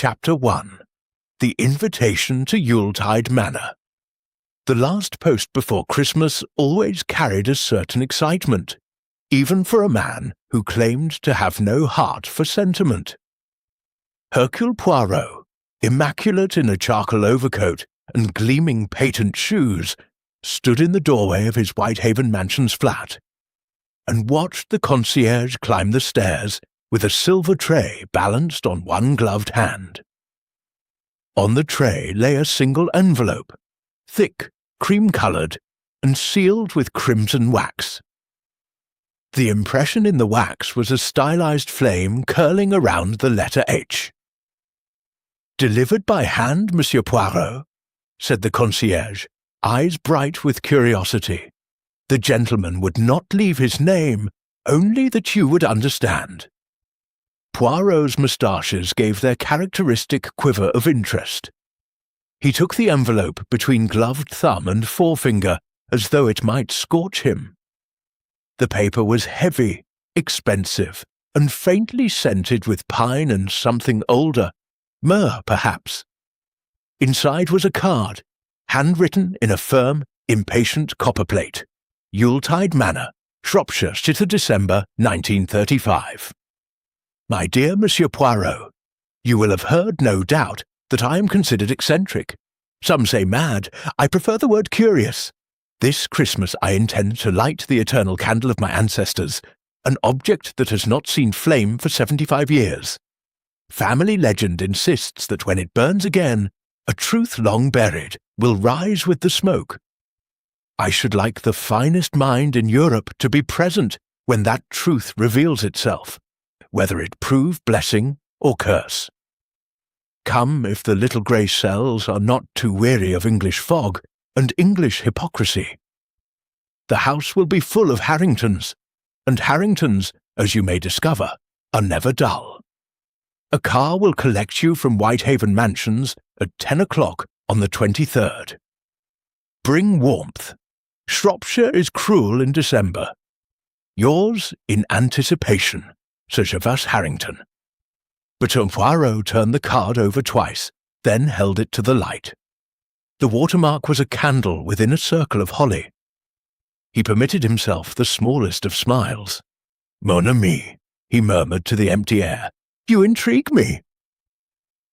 Chapter 1. The Invitation to Yuletide Manor. The last post before Christmas always carried a certain excitement, even for a man who claimed to have no heart for sentiment. Hercule Poirot, immaculate in a charcoal overcoat and gleaming patent shoes, stood in the doorway of his Whitehaven mansion's flat and watched the concierge climb the stairs with a silver tray balanced on one gloved hand. On the tray lay a single envelope, thick, cream-coloured, and sealed with crimson wax. The impression in the wax was a stylized flame curling around the letter H. "Delivered by hand, Monsieur Poirot?" said the concierge, eyes bright with curiosity. "The gentleman would not leave his name, only that you would understand." Poirot's moustaches gave their characteristic quiver of interest. He took the envelope between gloved thumb and forefinger as though it might scorch him. The paper was heavy, expensive, and faintly scented with pine and something older, myrrh perhaps. Inside was a card, handwritten in a firm, impatient copperplate. Yuletide Manor, Shropshire, December 1935. My dear Monsieur Poirot, you will have heard, no doubt, that I am considered eccentric. Some say mad. I prefer the word curious. This Christmas I intend to light the eternal candle of my ancestors, an object that has not seen flame for 75 years. Family legend insists that when it burns again, a truth long buried will rise with the smoke. I should like the finest mind in Europe to be present when that truth reveals itself, whether it prove blessing or curse. Come if the little grey cells are not too weary of English fog and English hypocrisy. The house will be full of Harringtons, and Harringtons, as you may discover, are never dull. A car will collect you from Whitehaven Mansions at 10 o'clock on the 23rd. Bring warmth. Shropshire is cruel in December. Yours in anticipation, Sir Gervas Harrington. But Poirot turned the card over twice, then held it to the light. The watermark was a candle within a circle of holly. He permitted himself the smallest of smiles. "Mon ami," he murmured to the empty air, "you intrigue me."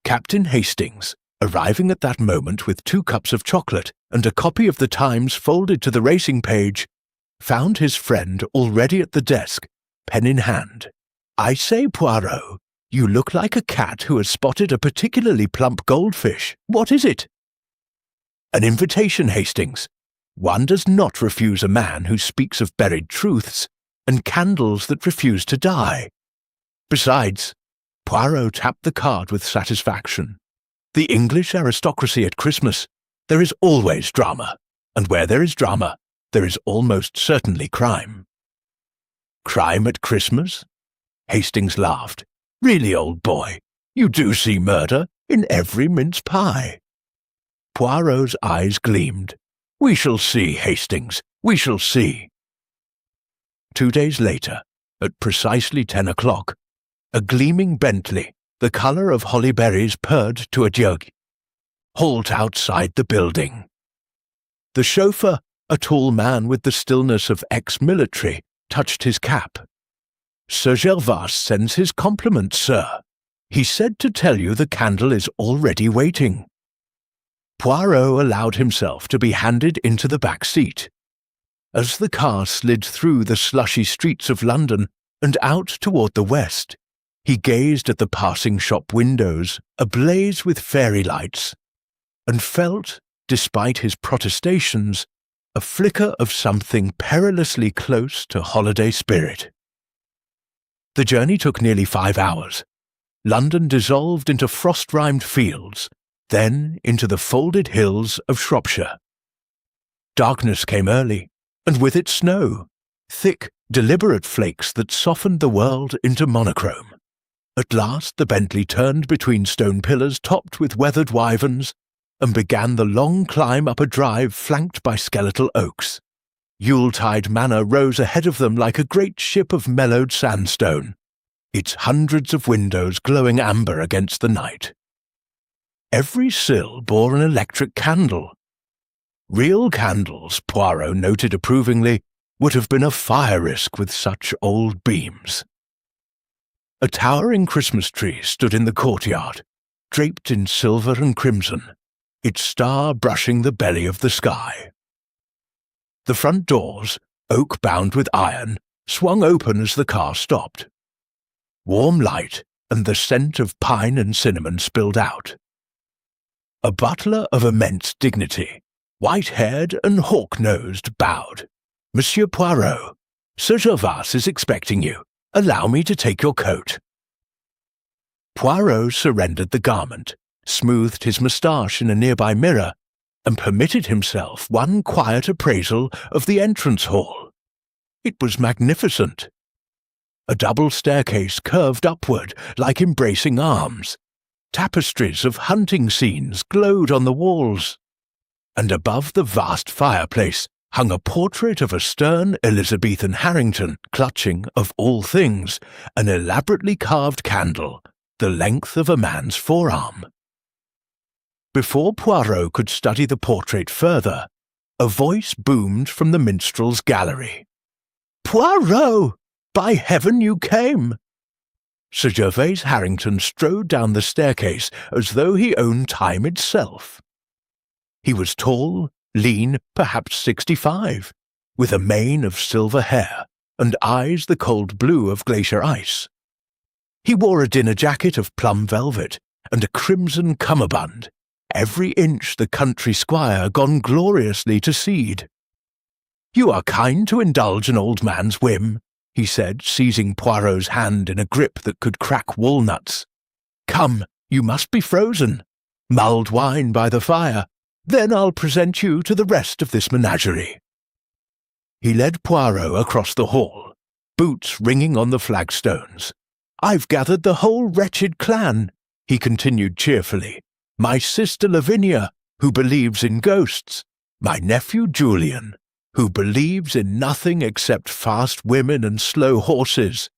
Captain Hastings, arriving at that moment with 2 cups of chocolate and a copy of the Times folded to the racing page, found his friend already at the desk, pen in hand. "I say, Poirot, you look like a cat who has spotted a particularly plump goldfish. What is it?" "An invitation, Hastings. One does not refuse a man who speaks of buried truths and candles that refuse to die. Besides," Poirot tapped the card with satisfaction, "the English aristocracy at Christmas, there is always drama, and where there is drama, there is almost certainly crime." "Crime at Christmas?" Hastings laughed. "Really, old boy, you do see murder in every mince pie." Poirot's eyes gleamed. "We shall see, Hastings, we shall see." 2 days later, at precisely 10 o'clock, a gleaming Bentley, the colour of holly berries, purred to a jog. "Halt outside the building." The chauffeur, a tall man with the stillness of ex-military, touched his cap. "Sir Gervas sends his compliments, sir. He said to tell you the candle is already waiting." Poirot allowed himself to be handed into the back seat. As the car slid through the slushy streets of London and out toward the west, he gazed at the passing shop windows, ablaze with fairy lights, and felt, despite his protestations, a flicker of something perilously close to holiday spirit. The journey took nearly 5 hours. London dissolved into frost-rimed fields, then into the folded hills of Shropshire. Darkness came early, and with it snow, thick, deliberate flakes that softened the world into monochrome. At last the Bentley turned between stone pillars topped with weathered wyverns and began the long climb up a drive flanked by skeletal oaks. Yuletide Manor rose ahead of them like a great ship of mellowed sandstone, its hundreds of windows glowing amber against the night. Every sill bore an electric candle. Real candles, Poirot noted approvingly, would have been a fire risk with such old beams. A towering Christmas tree stood in the courtyard, draped in silver and crimson, its star brushing the belly of the sky. The front doors, oak-bound with iron, swung open as the car stopped. Warm light and the scent of pine and cinnamon spilled out. A butler of immense dignity, white-haired and hawk-nosed, bowed. "Monsieur Poirot, Sir Gervais is expecting you. Allow me to take your coat." Poirot surrendered the garment, smoothed his moustache in a nearby mirror, and permitted himself one quiet appraisal of the entrance hall. It was magnificent. A double staircase curved upward like embracing arms. Tapestries of hunting scenes glowed on the walls, and above the vast fireplace hung a portrait of a stern Elizabethan Harrington clutching, of all things, an elaborately carved candle the length of a man's forearm. Before Poirot could study the portrait further, a voice boomed from the minstrel's gallery. "Poirot! By heaven you came!" Sir Gervais Harrington strode down the staircase as though he owned time itself. He was tall, lean, perhaps 65, with a mane of silver hair and eyes the cold blue of glacier ice. He wore a dinner jacket of plum velvet and a crimson cummerbund, every inch the country squire gone gloriously to seed. "You are kind to indulge an old man's whim," he said, seizing Poirot's hand in a grip that could crack walnuts. "Come, you must be frozen. Mulled wine by the fire. Then I'll present you to the rest of this menagerie." He led Poirot across the hall, boots ringing on the flagstones. "I've gathered the whole wretched clan," he continued cheerfully. "My sister Lavinia, who believes in ghosts. My nephew Julian, who believes in nothing except fast women and slow horses.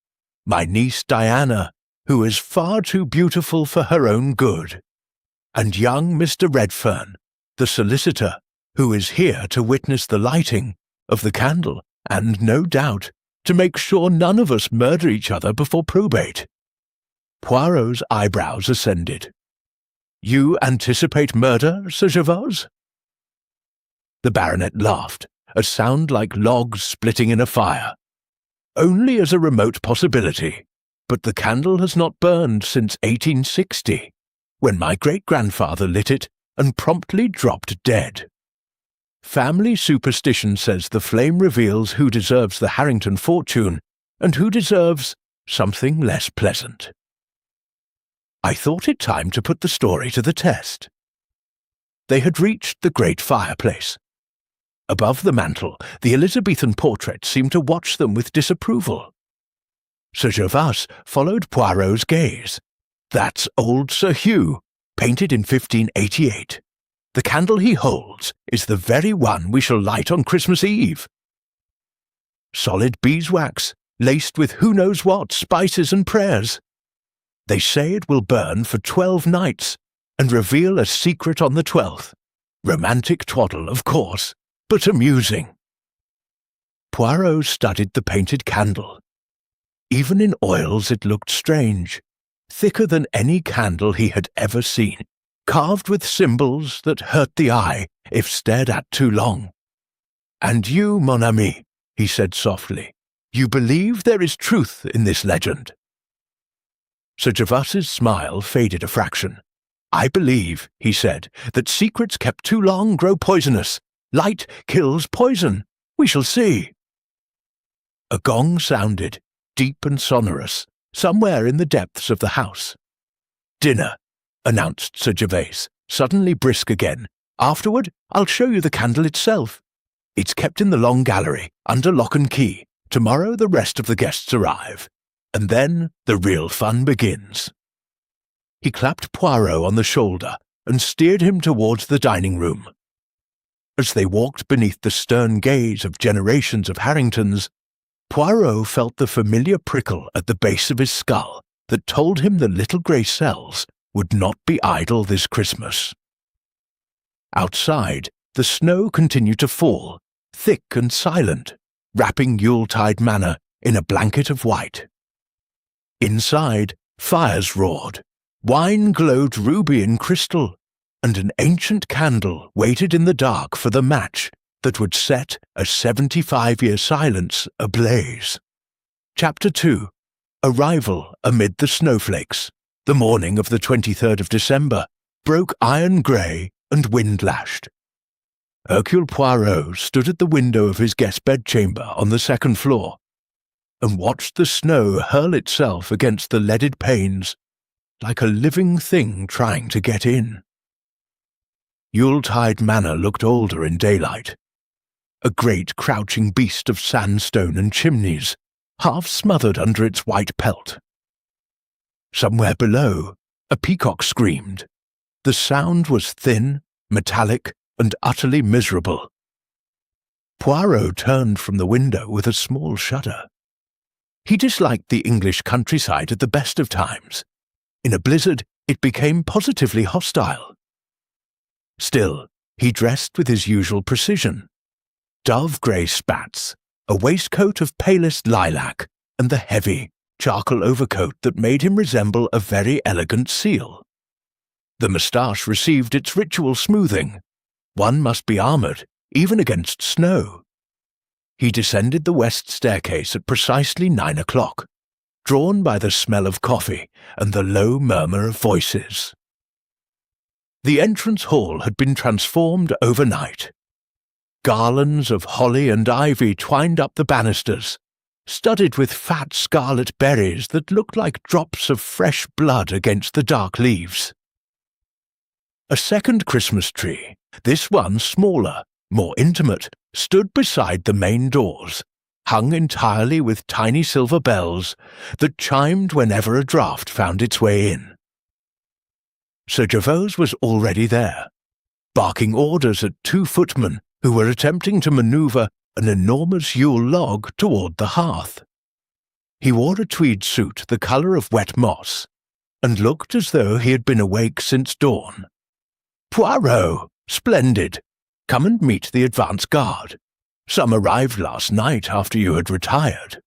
My niece Diana, who is far too beautiful for her own good. And young Mr. Redfern, the solicitor, who is here to witness the lighting of the candle and, no doubt, to make sure none of us murder each other before probate." Poirot's eyebrows ascended. "You anticipate murder, Sir Gervais?" The baronet laughed, a sound like logs splitting in a fire. "Only as a remote possibility, but the candle has not burned since 1860, when my great-grandfather lit it and promptly dropped dead. Family superstition says the flame reveals who deserves the Harrington fortune and who deserves something less pleasant." I thought it time to put the story to the test. They had reached the great fireplace. Above the mantel, the Elizabethan portrait seemed to watch them with disapproval. Sir Gervais followed Poirot's gaze. "That's old Sir Hugh, painted in 1588. The candle he holds is the very one we shall light on Christmas Eve. Solid beeswax, laced with who knows what spices and prayers. They say it will burn for 12 nights and reveal a secret on the 12th. Romantic twaddle, of course, but amusing." Poirot studied the painted candle. Even in oils it looked strange, thicker than any candle he had ever seen, carved with symbols that hurt the eye if stared at too long. "And you, mon ami," he said softly, "you believe there is truth in this legend?" Sir Gervais's smile faded a fraction. "I believe," he said, "that secrets kept too long grow poisonous. Light kills poison. We shall see." A gong sounded, deep and sonorous, somewhere in the depths of the house. "Dinner," announced Sir Gervais, suddenly brisk again. "Afterward, I'll show you the candle itself. It's kept in the long gallery, under lock and key. Tomorrow the rest of the guests arrive, and then the real fun begins." He clapped Poirot on the shoulder and steered him towards the dining room. As they walked beneath the stern gaze of generations of Harringtons, Poirot felt the familiar prickle at the base of his skull that told him the little grey cells would not be idle this Christmas. Outside, the snow continued to fall, thick and silent, wrapping Yuletide Manor in a blanket of white. Inside, fires roared, wine glowed ruby and crystal, and an ancient candle waited in the dark for the match that would set a 75-year silence ablaze. Chapter 2. Arrival amid the snowflakes. The morning of the 23rd of December broke iron-grey and wind-lashed. Hercule Poirot stood at the window of his guest bedchamber on the second floor and watched the snow hurl itself against the leaded panes like a living thing trying to get in. Yuletide Manor looked older in daylight, a great crouching beast of sandstone and chimneys, half smothered under its white pelt. Somewhere below, a peacock screamed. The sound was thin, metallic, and utterly miserable. Poirot turned from the window with a small shudder. He disliked the English countryside at the best of times. In a blizzard, it became positively hostile. Still, he dressed with his usual precision. Dove-grey spats, a waistcoat of palest lilac, and the heavy, charcoal overcoat that made him resemble a very elegant seal. The moustache received its ritual smoothing. One must be armoured, even against snow. He descended the west staircase at precisely 9 o'clock, drawn by the smell of coffee and the low murmur of voices. The entrance hall had been transformed overnight. Garlands of holly and ivy twined up the banisters, studded with fat scarlet berries that looked like drops of fresh blood against the dark leaves. A second Christmas tree, this one smaller, more intimate, stood beside the main doors, hung entirely with tiny silver bells that chimed whenever a draught found its way in. Sir Gervais was already there, barking orders at 2 footmen who were attempting to manoeuvre an enormous Yule log toward the hearth. He wore a tweed suit the colour of wet moss, and looked as though he had been awake since dawn. "Poirot! Splendid! Come and meet the advance guard. Some arrived last night after you had retired."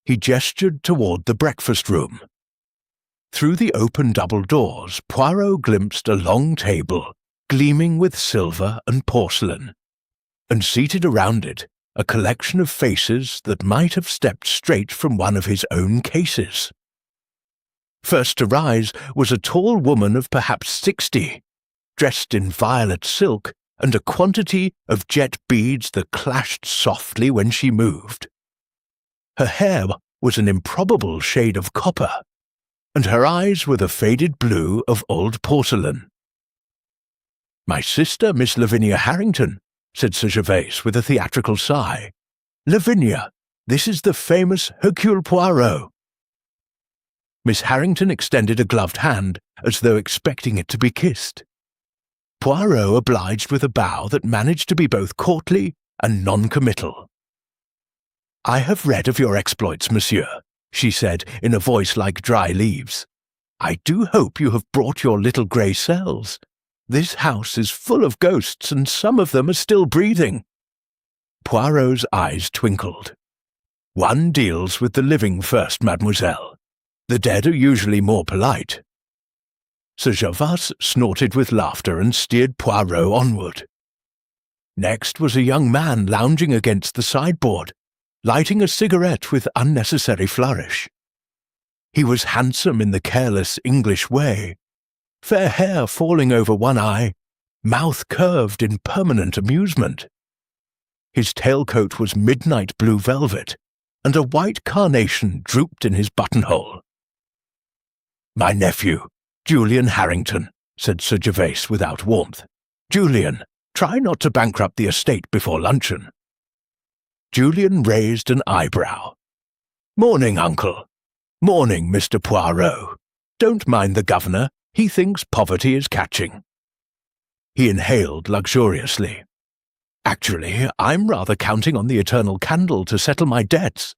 He gestured toward the breakfast room. Through the open double doors, Poirot glimpsed a long table, gleaming with silver and porcelain, and seated around it a collection of faces that might have stepped straight from one of his own cases. First to rise was a tall woman of perhaps 60, dressed in violet silk and a quantity of jet beads that clashed softly when she moved. Her hair was an improbable shade of copper, and her eyes were the faded blue of old porcelain. "My sister, Miss Lavinia Harrington," said Sir Gervais with a theatrical sigh. "Lavinia, this is the famous Hercule Poirot." Miss Harrington extended a gloved hand as though expecting it to be kissed. Poirot obliged with a bow that managed to be both courtly and non-committal. "I have read of your exploits, monsieur," she said in a voice like dry leaves. "I do hope you have brought your little grey cells. This house is full of ghosts, and some of them are still breathing." Poirot's eyes twinkled. "One deals with the living first, mademoiselle. The dead are usually more polite." Sir Gervais snorted with laughter and steered Poirot onward. Next was a young man lounging against the sideboard, lighting a cigarette with unnecessary flourish. He was handsome in the careless English way, fair hair falling over one eye, mouth curved in permanent amusement. His tailcoat was midnight blue velvet, and a white carnation drooped in his buttonhole. "My nephew, Julian Harrington," said Sir Gervais without warmth. "Julian, try not to bankrupt the estate before luncheon." Julian raised an eyebrow. "Morning, uncle. Morning, Mr. Poirot. Don't mind the governor. He thinks poverty is catching." He inhaled luxuriously. "Actually, I'm rather counting on the eternal candle to settle my debts.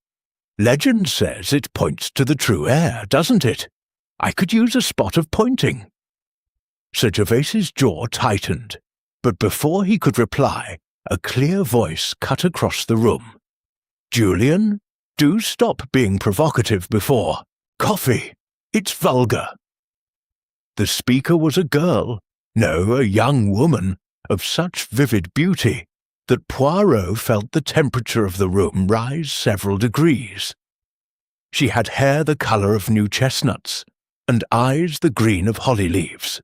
Legend says it points to the true heir, doesn't it? I could use a spot of pointing." Sir Gervais's jaw tightened, but before he could reply, a clear voice cut across the room. "Julian, do stop being provocative before. Coffee. It's vulgar." The speaker was a girl, no, a young woman, of such vivid beauty that Poirot felt the temperature of the room rise several degrees. She had hair the colour of new chestnuts, and eyes the green of holly leaves.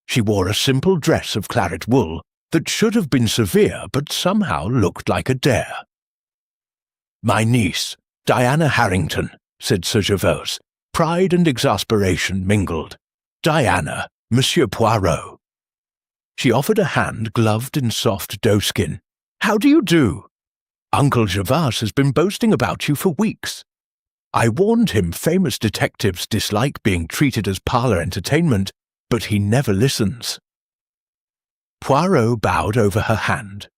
She wore a simple dress of claret wool that should have been severe but somehow looked like a dare. "My niece, Diana Harrington," said Sir Gervais. Pride and exasperation mingled. "Diana, Monsieur Poirot." She offered a hand gloved in soft doeskin. "How do you do? Uncle Gervais has been boasting about you for weeks. I warned him famous detectives dislike being treated as parlour entertainment, but he never listens." Poirot bowed over her hand.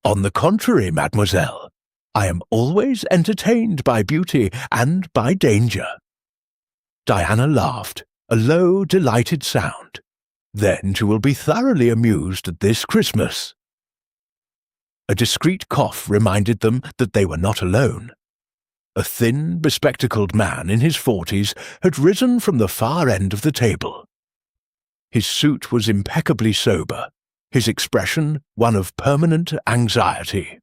"On the contrary, mademoiselle, I am always entertained by beauty and by danger." Diana laughed, a low, delighted sound. "Then you will be thoroughly amused at this Christmas." A discreet cough reminded them that they were not alone. A thin, bespectacled man in his 40s had risen from the far end of the table. His suit was impeccably sober, his expression one of permanent anxiety.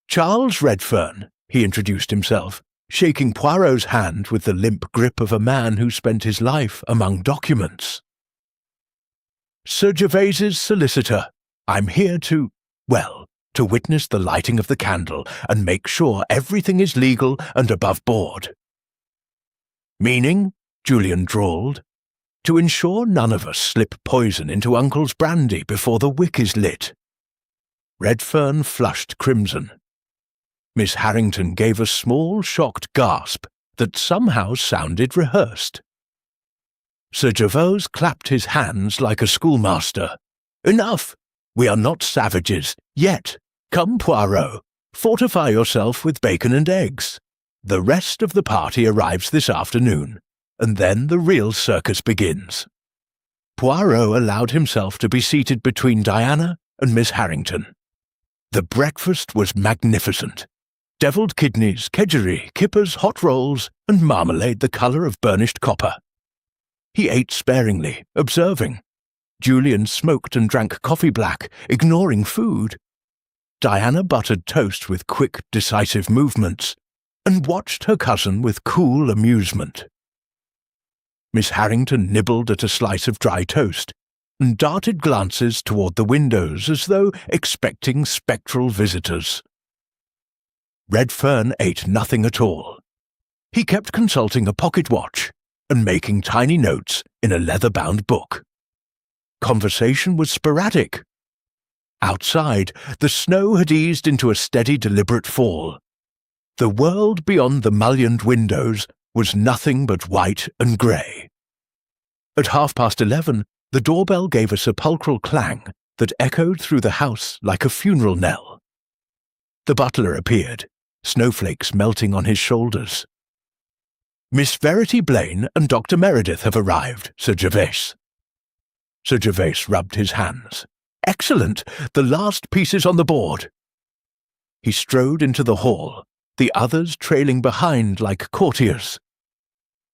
"Charles Redfern," he introduced himself, shaking Poirot's hand with the limp grip of a man who spent his life among documents. "Sir Gervais's solicitor. I'm here to witness the lighting of the candle and make sure everything is legal and above board." "Meaning?" Julian drawled. "To ensure none of us slip poison into Uncle's brandy before the wick is lit." Redfern flushed crimson. Miss Harrington gave a small, shocked gasp that somehow sounded rehearsed. Sir Gervais clapped his hands like a schoolmaster. "Enough! We are not savages, yet. Come, Poirot, fortify yourself with bacon and eggs. The rest of the party arrives this afternoon, and then the real circus begins." Poirot allowed himself to be seated between Diana and Miss Harrington. The breakfast was magnificent. Devilled kidneys, kedgeree, kippers, hot rolls, and marmalade the colour of burnished copper. He ate sparingly, observing. Julian smoked and drank coffee black, ignoring food. Diana buttered toast with quick, decisive movements, and watched her cousin with cool amusement. Miss Harrington nibbled at a slice of dry toast, and darted glances toward the windows as though expecting spectral visitors. Redfern ate nothing at all. He kept consulting a pocket watch and making tiny notes in a leather-bound book. Conversation was sporadic. Outside, the snow had eased into a steady, deliberate fall. The world beyond the mullioned windows was nothing but white and grey. At 11:30, the doorbell gave a sepulchral clang that echoed through the house like a funeral knell. The butler appeared, snowflakes melting on his shoulders. "Miss Verity Blaine and Dr. Meredith have arrived, Sir Gervais." Sir Gervais rubbed his hands. "Excellent! The last piece is on the board." He strode into the hall, the others trailing behind like courtiers.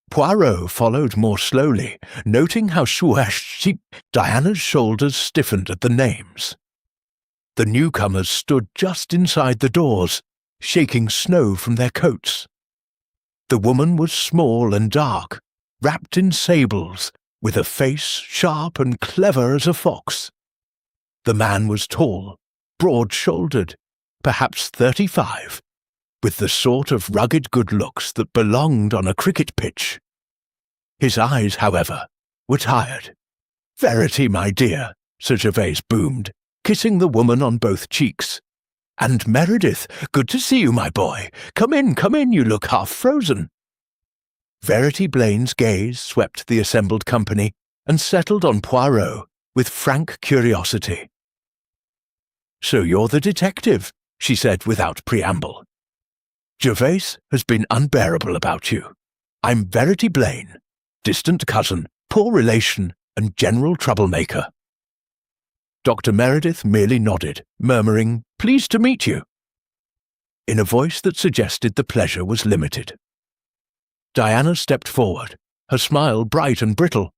Poirot followed more slowly, noting how Diana's shoulders stiffened at the names. The newcomers stood just inside the doors, shaking snow from their coats. The woman was small and dark, wrapped in sables, with a face sharp and clever as a fox. The man was tall, broad-shouldered, perhaps 35, with the sort of rugged good looks that belonged on a cricket pitch. His eyes, however, were tired. "Verity, my dear," Sir Gervais boomed, kissing the woman on both cheeks. "And Meredith, good to see you, my boy. Come in, you look half frozen." Verity Blaine's gaze swept the assembled company and settled on Poirot with frank curiosity. "So you're the detective," she said without preamble. "Gervais has been unbearable about you. I'm Verity Blaine, distant cousin, poor relation, and general troublemaker." Dr. Meredith merely nodded, murmuring, "Pleased to meet you," in a voice that suggested the pleasure was limited. Diana stepped forward, her smile bright and brittle.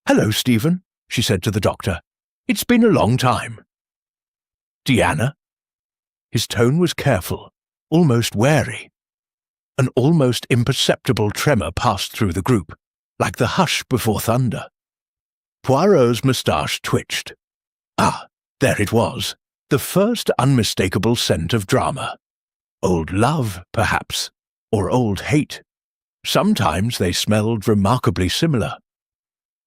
"Hello, Stephen," she said to the doctor. "It's been a long time." "Deanna?" His tone was careful, almost wary. An almost imperceptible tremor passed through the group, like the hush before thunder. Poirot's moustache twitched. Ah, there it was, the first unmistakable scent of drama. Old love, perhaps, or old hate. Sometimes they smelled remarkably similar.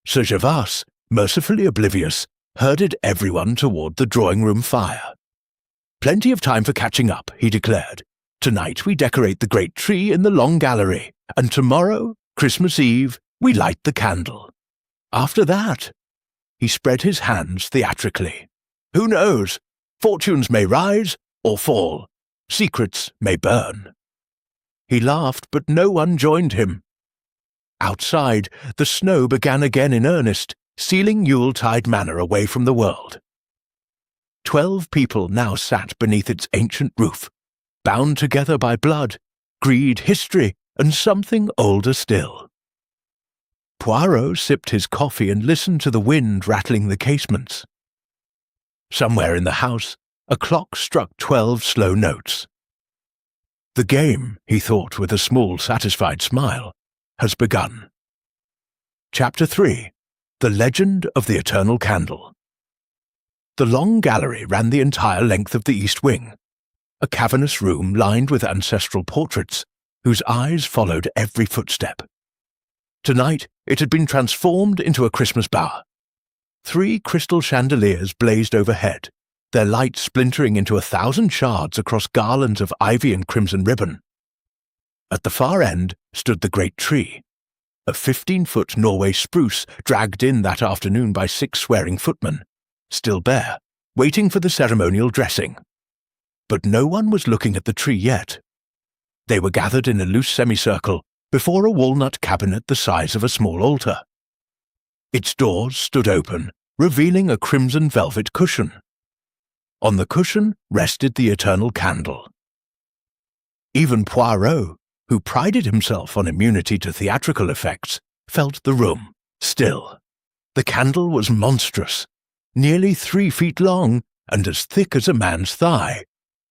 Sir Gervas, mercifully oblivious, herded everyone toward the drawing-room fire. "Plenty of time for catching up," he declared. "Tonight we decorate the great tree in the long gallery, and tomorrow, Christmas Eve, we light the candle. After that—" He spread his hands theatrically. "Who knows? Fortunes may rise or fall. Secrets may burn." He laughed, but no one joined him. Outside, the snow began again in earnest, sealing Yuletide Manor away from the world. 12 people now sat beneath its ancient roof, bound together by blood, greed, history, and something older still. Poirot sipped his coffee and listened to the wind rattling the casements. Somewhere in the house, a clock struck 12 slow notes. The game, he thought with a small, satisfied smile, has begun. Chapter 3. The Legend of the Eternal Candle. The long gallery ran the entire length of the east wing, a cavernous room lined with ancestral portraits, whose eyes followed every footstep. Tonight it had been transformed into a Christmas bower. 3 crystal chandeliers blazed overhead, their light splintering into 1,000 shards across garlands of ivy and crimson ribbon. At the far end stood the great tree, a 15-foot Norway spruce dragged in that afternoon by 6 swearing footmen, still bare, waiting for the ceremonial dressing. But no one was looking at the tree yet. They were gathered in a loose semicircle before a walnut cabinet the size of a small altar. Its doors stood open, revealing a crimson velvet cushion. On the cushion rested the eternal candle. Even Poirot, who prided himself on immunity to theatrical effects, felt the room still. The candle was monstrous, nearly 3 feet long and as thick as a man's thigh,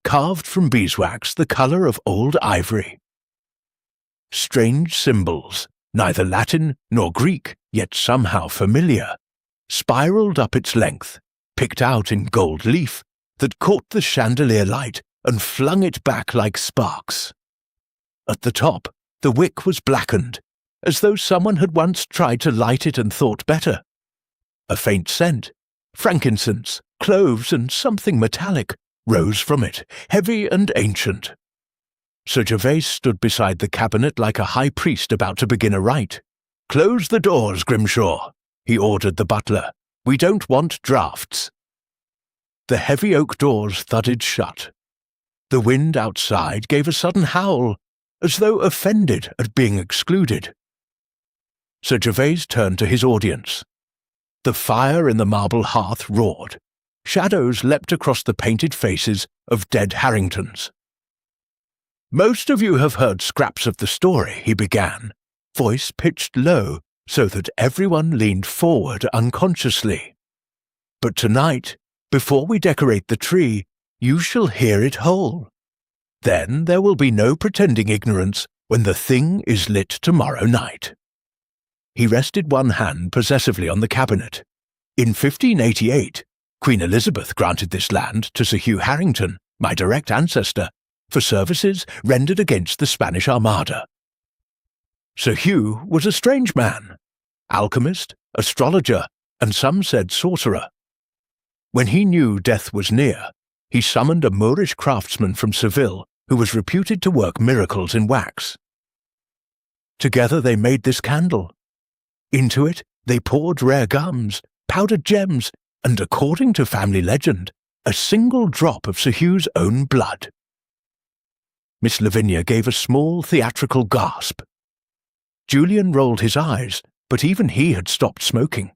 carved from beeswax the colour of old ivory. Strange symbols, neither Latin nor Greek, yet somehow familiar, spiralled up its length, picked out in gold leaf, that caught the chandelier light and flung it back like sparks. At the top, the wick was blackened, as though someone had once tried to light it and thought better. A faint scent, frankincense, cloves, and something metallic, rose from it, heavy and ancient. Sir Gervais stood beside the cabinet like a high priest about to begin a rite. "Close the doors, Grimshaw," he ordered the butler. "We don't want draughts." The heavy oak doors thudded shut. The wind outside gave a sudden howl, as though offended at being excluded. Sir Gervais turned to his audience. The fire in the marble hearth roared. Shadows leapt across the painted faces of dead Harringtons. "Most of you have heard scraps of the story," he began, voice pitched low so that everyone leaned forward unconsciously. "But tonight, before we decorate the tree, you shall hear it whole. Then there will be no pretending ignorance when the thing is lit tomorrow night." He rested one hand possessively on the cabinet. In 1588, Queen Elizabeth granted this land to Sir Hugh Harrington, my direct ancestor, for services rendered against the Spanish Armada. Sir Hugh was a strange man, alchemist, astrologer, and some said sorcerer. When he knew death was near, he summoned a Moorish craftsman from Seville who was reputed to work miracles in wax. Together they made this candle. Into it they poured rare gums, powdered gems, and, according to family legend, a single drop of Sir Hugh's own blood. Miss Lavinia gave a small theatrical gasp. Julian rolled his eyes, but even he had stopped smoking.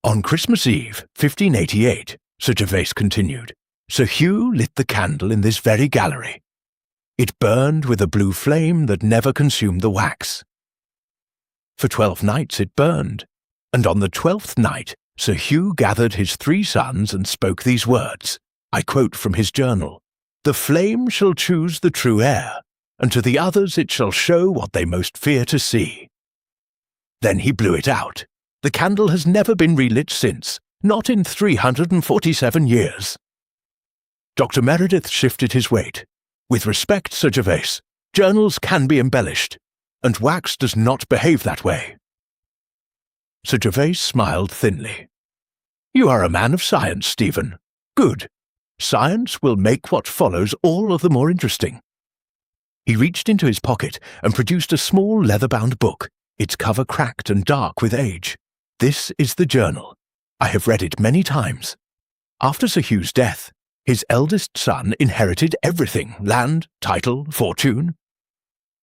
On Christmas Eve, 1588, Sir Gervase continued, Sir Hugh lit the candle in this very gallery. It burned with a blue flame that never consumed the wax. For 12 nights it burned, and on the 12th night Sir Hugh gathered his 3 sons and spoke these words. I quote from his journal, "The flame shall choose the true heir, and to the others it shall show what they most fear to see." Then he blew it out. The candle has never been relit since, not in 347 years. Dr. Meredith shifted his weight. With respect, Sir Gervase, journals can be embellished, and wax does not behave that way. Sir Gervase smiled thinly. You are a man of science, Stephen. Good. Science will make what follows all of the more interesting. He reached into his pocket and produced a small leather-bound book, its cover cracked and dark with age. This is the journal. I have read it many times. After Sir Hugh's death, his eldest son inherited everything, land, title, fortune.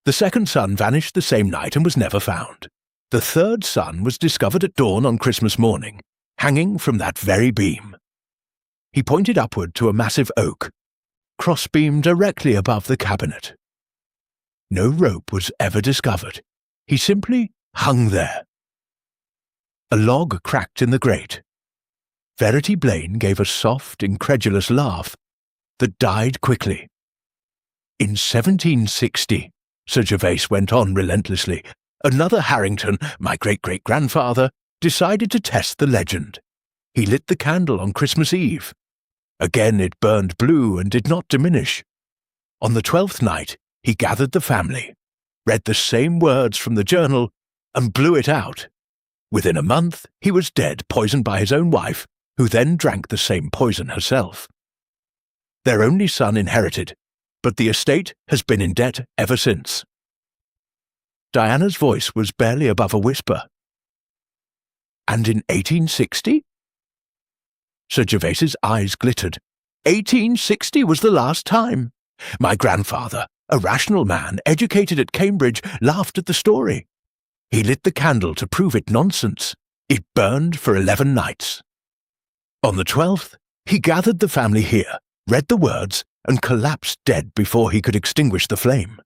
The second son vanished the same night and was never found. The third son was discovered at dawn on Christmas morning, hanging from that very beam. He pointed upward to a massive oak, cross-beam directly above the cabinet. No rope was ever discovered. He simply hung there. A log cracked in the grate. Verity Blaine gave a soft, incredulous laugh that died quickly. In 1760, Sir Gervase went on relentlessly, another Harrington, my great-great-grandfather, decided to test the legend. He lit the candle on Christmas Eve. Again it burned blue and did not diminish. On the 12th night, he gathered the family, read the same words from the journal, and blew it out. Within a month, he was dead, poisoned by his own wife, who then drank the same poison herself. Their only son inherited, but the estate has been in debt ever since. Diana's voice was barely above a whisper. And in 1860? Sir Gervase's eyes glittered. 1860 was the last time. My grandfather, a rational man, educated at Cambridge, laughed at the story. He lit the candle to prove it nonsense. It burned for 11 nights. On the 12th, he gathered the family here, read the words, and collapsed dead before he could extinguish the flame.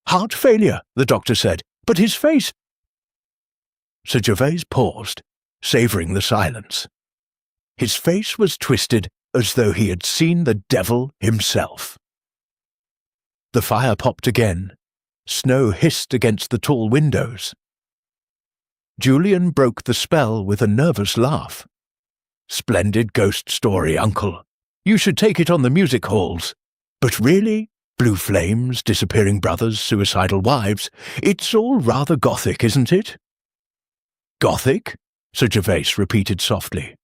Heart failure, the doctor said, but his face— Sir Gervase paused, savouring the silence. His face was twisted as though he had seen the devil himself. The fire popped again. Snow hissed against the tall windows. Julian broke the spell with a nervous laugh. Splendid ghost story, Uncle. You should take it on the music halls. But really, blue flames, disappearing brothers, suicidal wives, it's all rather gothic, isn't it? Gothic? Sir Gervase repeated softly.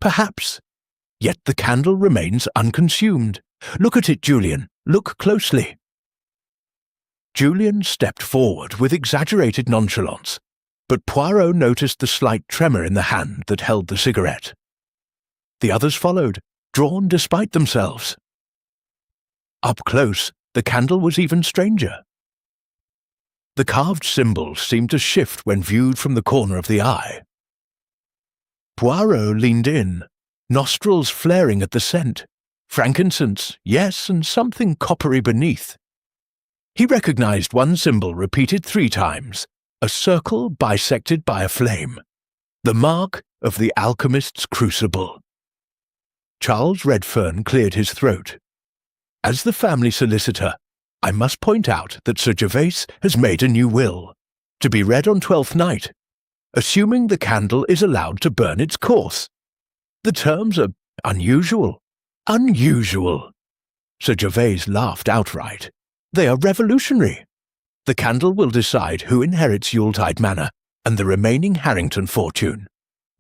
Perhaps. Yet the candle remains unconsumed. Look at it, Julian. Look closely. Julian stepped forward with exaggerated nonchalance, but Poirot noticed the slight tremor in the hand that held the cigarette. The others followed, drawn despite themselves. Up close, the candle was even stranger. The carved symbols seemed to shift when viewed from the corner of the eye. Poirot leaned in, nostrils flaring at the scent. Frankincense, yes, and something coppery beneath. He recognized one symbol repeated 3 times, a circle bisected by a flame, the mark of the alchemist's crucible. Charles Redfern cleared his throat. As the family solicitor, I must point out that Sir Gervase has made a new will, to be read on 12th night, assuming the candle is allowed to burn its course. The terms are unusual. Unusual. Sir Gervase laughed outright. They are revolutionary. The candle will decide who inherits Yuletide Manor and the remaining Harrington fortune.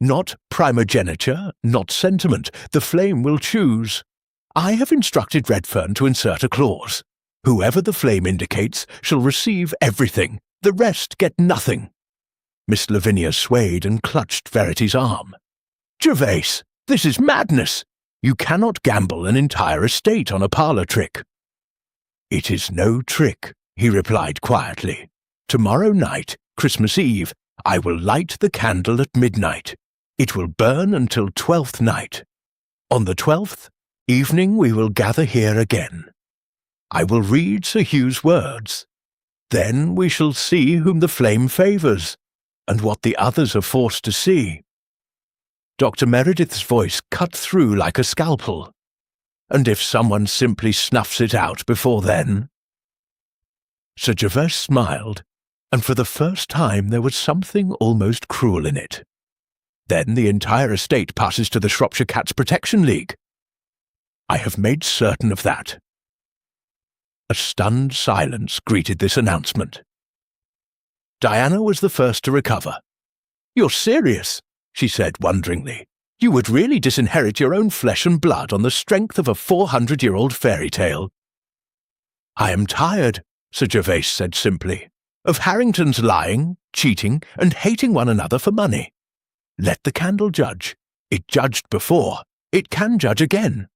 Not primogeniture, not sentiment. The flame will choose. I have instructed Redfern to insert a clause. Whoever the flame indicates shall receive everything. The rest get nothing. Miss Lavinia swayed and clutched Verity's arm. Gervase, this is madness. You cannot gamble an entire estate on a parlour trick. It is no trick, he replied quietly. Tomorrow night, Christmas Eve, I will light the candle at midnight. It will burn until 12th night. On the 12th evening we will gather here again. I will read Sir Hugh's words. Then we shall see whom the flame favours, and what the others are forced to see. Dr. Meredith's voice cut through like a scalpel. And if someone simply snuffs it out before then? Sir Gervais smiled, and for the first time there was something almost cruel in it. Then the entire estate passes to the Shropshire Cats Protection League. I have made certain of that. A stunned silence greeted this announcement. Diana was the first to recover. "You're serious," she said wonderingly. "You would really disinherit your own flesh and blood on the strength of a 400-year-old fairy tale." "I am tired," Sir Gervais said simply, "of Harrington's lying, cheating, and hating one another for money. Let the candle judge. It judged before. It can judge again."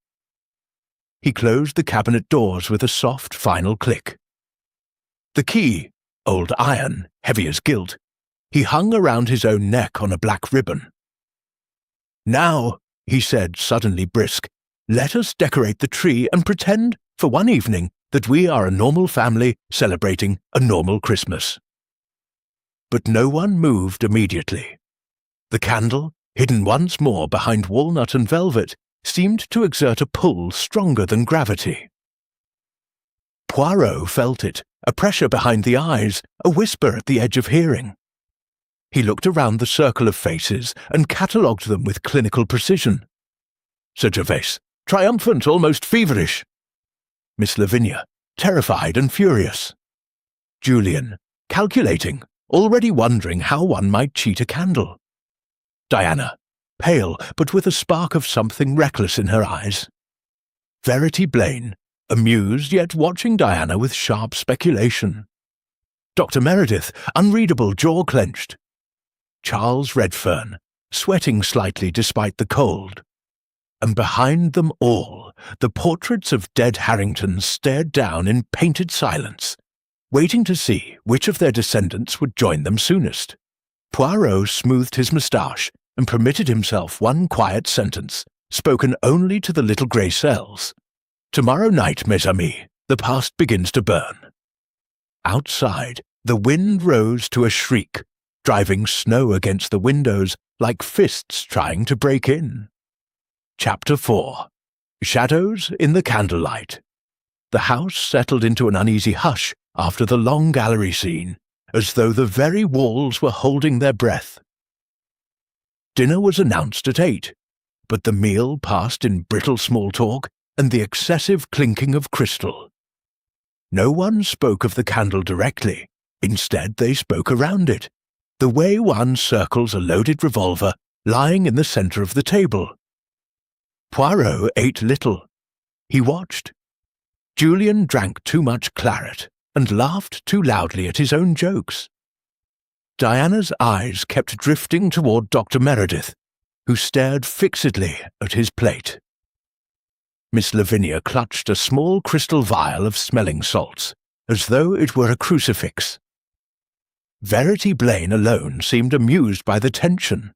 He closed the cabinet doors with a soft final click. The key, old iron, heavy as gilt, he hung around his own neck on a black ribbon. "Now," he said, suddenly brisk, "let us decorate the tree and pretend, for one evening, that we are a normal family celebrating a normal Christmas." But no one moved immediately. The candle, hidden once more behind walnut and velvet, seemed to exert a pull stronger than gravity. Poirot felt it, a pressure behind the eyes, a whisper at the edge of hearing. He looked around the circle of faces and catalogued them with clinical precision. Sir Gervais, triumphant, almost feverish. Miss Lavinia, terrified and furious. Julian, calculating, already wondering how one might cheat a candle. Diana, pale, but with a spark of something reckless in her eyes. Verity Blaine, amused yet watching Diana with sharp speculation. Dr. Meredith, unreadable, jaw clenched. Charles Redfern, sweating slightly despite the cold. And behind them all, the portraits of dead Harringtons stared down in painted silence, waiting to see which of their descendants would join them soonest. Poirot smoothed his moustache and permitted himself one quiet sentence, spoken only to the little grey cells. "Tomorrow night, mes amis, the past begins to burn." Outside, the wind rose to a shriek, driving snow against the windows like fists trying to break in. Chapter 4. Shadows in the Candlelight. The house settled into an uneasy hush after the long gallery scene, as though the very walls were holding their breath. Dinner was announced at 8, but the meal passed in brittle small talk and the excessive clinking of crystal. No one spoke of the candle directly. Instead, they spoke around it, the way one circles a loaded revolver lying in the centre of the table. Poirot ate little. He watched. Julian drank too much claret and laughed too loudly at his own jokes. Diana's eyes kept drifting toward Dr. Meredith, who stared fixedly at his plate. Miss Lavinia clutched a small crystal vial of smelling salts, as though it were a crucifix. Verity Blaine alone seemed amused by the tension,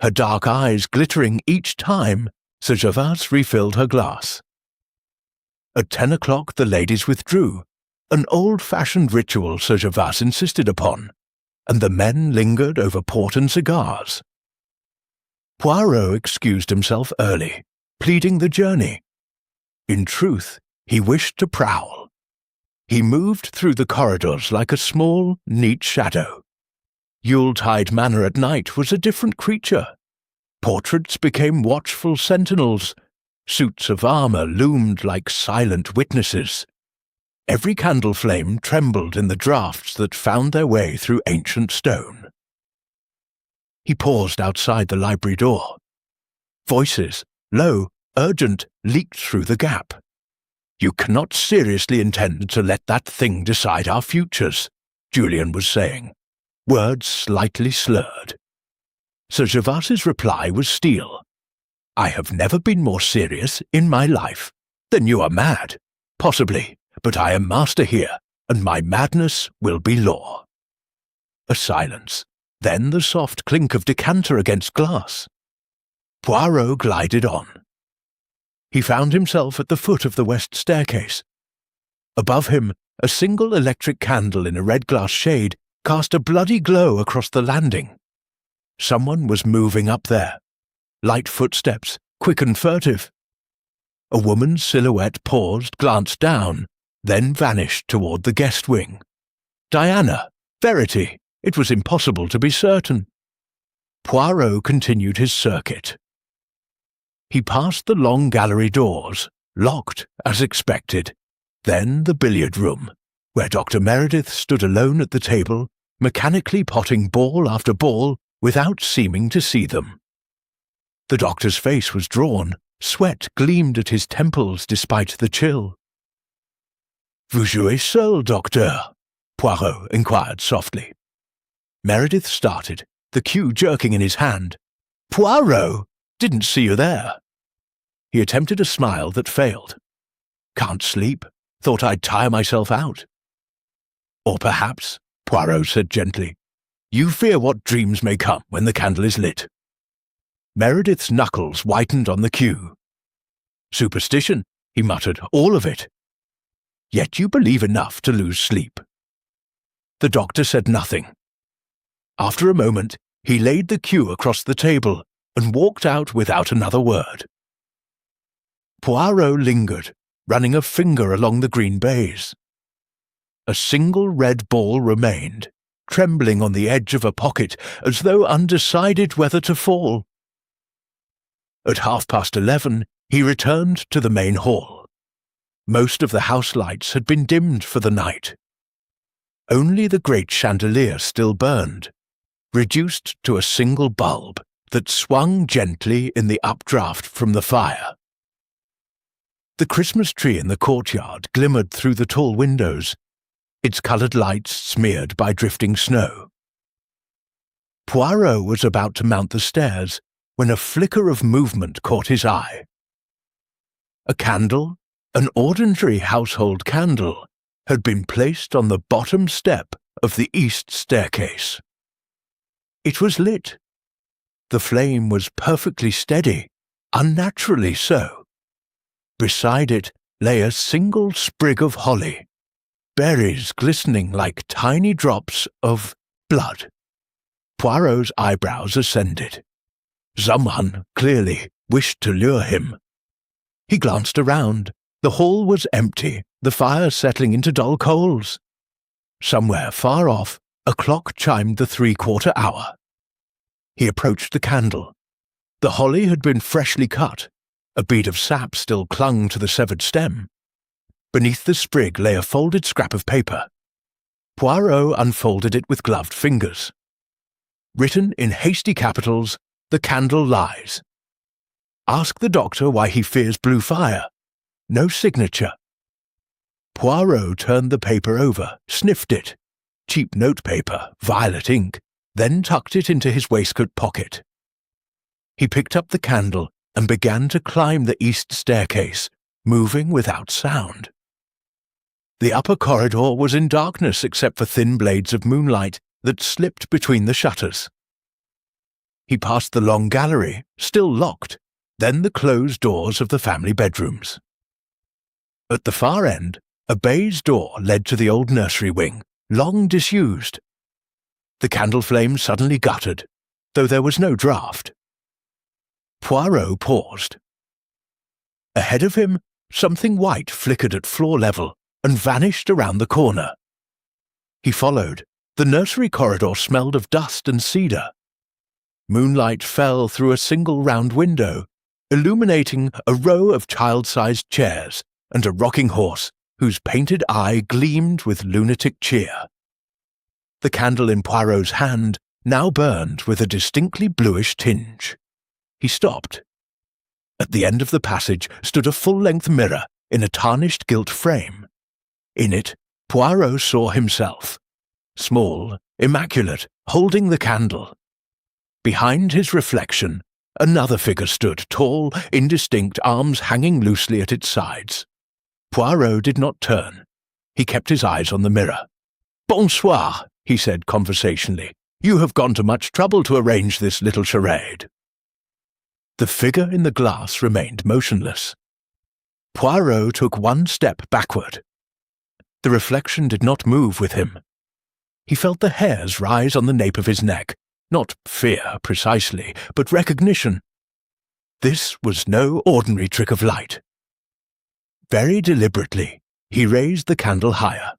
her dark eyes glittering each time Sir Gervais refilled her glass. At 10 o'clock the ladies withdrew, an old-fashioned ritual Sir Gervais insisted upon, and the men lingered over port and cigars. Poirot excused himself early, pleading the journey. In truth, he wished to prowl. He moved through the corridors like a small, neat shadow. Yuletide Manor at night was a different creature. Portraits became watchful sentinels. Suits of armour loomed like silent witnesses. Every candle flame trembled in the draughts that found their way through ancient stone. He paused outside the library door. Voices, low, urgent, leaked through the gap. "You cannot seriously intend to let that thing decide our futures," Julian was saying, words slightly slurred. Sir Gervais's reply was steel. "I have never been more serious in my life." "Then you are mad." "Possibly, but I am master here, and my madness will be law." A silence, then the soft clink of decanter against glass. Poirot glided on. He found himself at the foot of the west staircase. Above him, a single electric candle in a red glass shade cast a bloody glow across the landing. Someone was moving up there. Light footsteps, quick and furtive. A woman's silhouette paused, glanced down, then vanished toward the guest wing. Diana, Verity, it was impossible to be certain. Poirot continued his circuit. He passed the long gallery doors, locked as expected, then the billiard room, where Dr. Meredith stood alone at the table, mechanically potting ball after ball without seeming to see them. The doctor's face was drawn, sweat gleamed at his temples despite the chill. "Vous jouez seul, docteur?" Poirot inquired softly. Meredith started, the cue jerking in his hand. "Poirot! Didn't see you there." He attempted a smile that failed. "Can't sleep. Thought I'd tire myself out." "Or perhaps," Poirot said gently, "you fear what dreams may come when the candle is lit." Meredith's knuckles whitened on the cue. "Superstition," he muttered, "all of it. Yet you believe enough to lose sleep." The doctor said nothing. After a moment, he laid the cue across the table and walked out without another word. Poirot lingered, running a finger along the green baize. A single red ball remained, trembling on the edge of a pocket as though undecided whether to fall. At 11:30, he returned to the main hall. Most of the house lights had been dimmed for the night. Only the great chandelier still burned, reduced to a single bulb that swung gently in the updraft from the fire. The Christmas tree in the courtyard glimmered through the tall windows, its coloured lights smeared by drifting snow. Poirot was about to mount the stairs when a flicker of movement caught his eye. A candle, an ordinary household candle, had been placed on the bottom step of the east staircase. It was lit. The flame was perfectly steady, unnaturally so. Beside it lay a single sprig of holly, berries glistening like tiny drops of blood. Poirot's eyebrows ascended. Someone, clearly, wished to lure him. He glanced around. The hall was empty, the fire settling into dull coals. Somewhere far off, a clock chimed the 3/4 hour. He approached the candle. The holly had been freshly cut. A bead of sap still clung to the severed stem. Beneath the sprig lay a folded scrap of paper. Poirot unfolded it with gloved fingers. Written in hasty capitals, "The candle lies. Ask the doctor why he fears blue fire." No signature. Poirot turned the paper over, sniffed it. Cheap notepaper, violet ink, then tucked it into his waistcoat pocket. He picked up the candle and began to climb the east staircase, moving without sound. The upper corridor was in darkness except for thin blades of moonlight that slipped between the shutters. He passed the long gallery, still locked, then the closed doors of the family bedrooms. At the far end, a baize door led to the old nursery wing, long disused. The candle flame suddenly guttered, though there was no draught. Poirot paused. Ahead of him, something white flickered at floor level and vanished around the corner. He followed. The nursery corridor smelled of dust and cedar. Moonlight fell through a single round window, illuminating a row of child-sized chairs and a rocking horse whose painted eye gleamed with lunatic cheer. The candle in Poirot's hand now burned with a distinctly bluish tinge. He stopped. At the end of the passage stood a full-length mirror in a tarnished gilt frame. In it, Poirot saw himself, small, immaculate, holding the candle. Behind his reflection, another figure stood, tall, indistinct, arms hanging loosely at its sides. Poirot did not turn. He kept his eyes on the mirror. "Bonsoir," he said conversationally. "You have gone to much trouble to arrange this little charade." The figure in the glass remained motionless. Poirot took one step backward. The reflection did not move with him. He felt the hairs rise on the nape of his neck, not fear precisely, but recognition. This was no ordinary trick of light. Very deliberately, he raised the candle higher.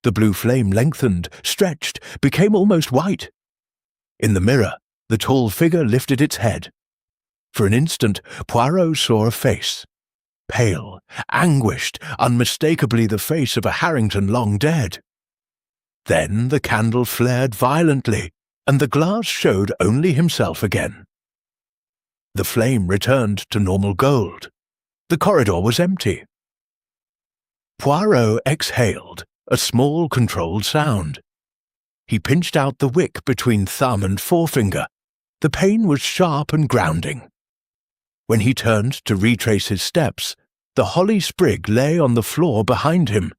The blue flame lengthened, stretched, became almost white. In the mirror, the tall figure lifted its head. For an instant, Poirot saw a face. Pale, anguished, unmistakably the face of a Harrington long dead. Then the candle flared violently, and the glass showed only himself again. The flame returned to normal gold. The corridor was empty. Poirot exhaled, a small controlled sound. He pinched out the wick between thumb and forefinger. The pain was sharp and grounding. When he turned to retrace his steps, the holly sprig lay on the floor behind him,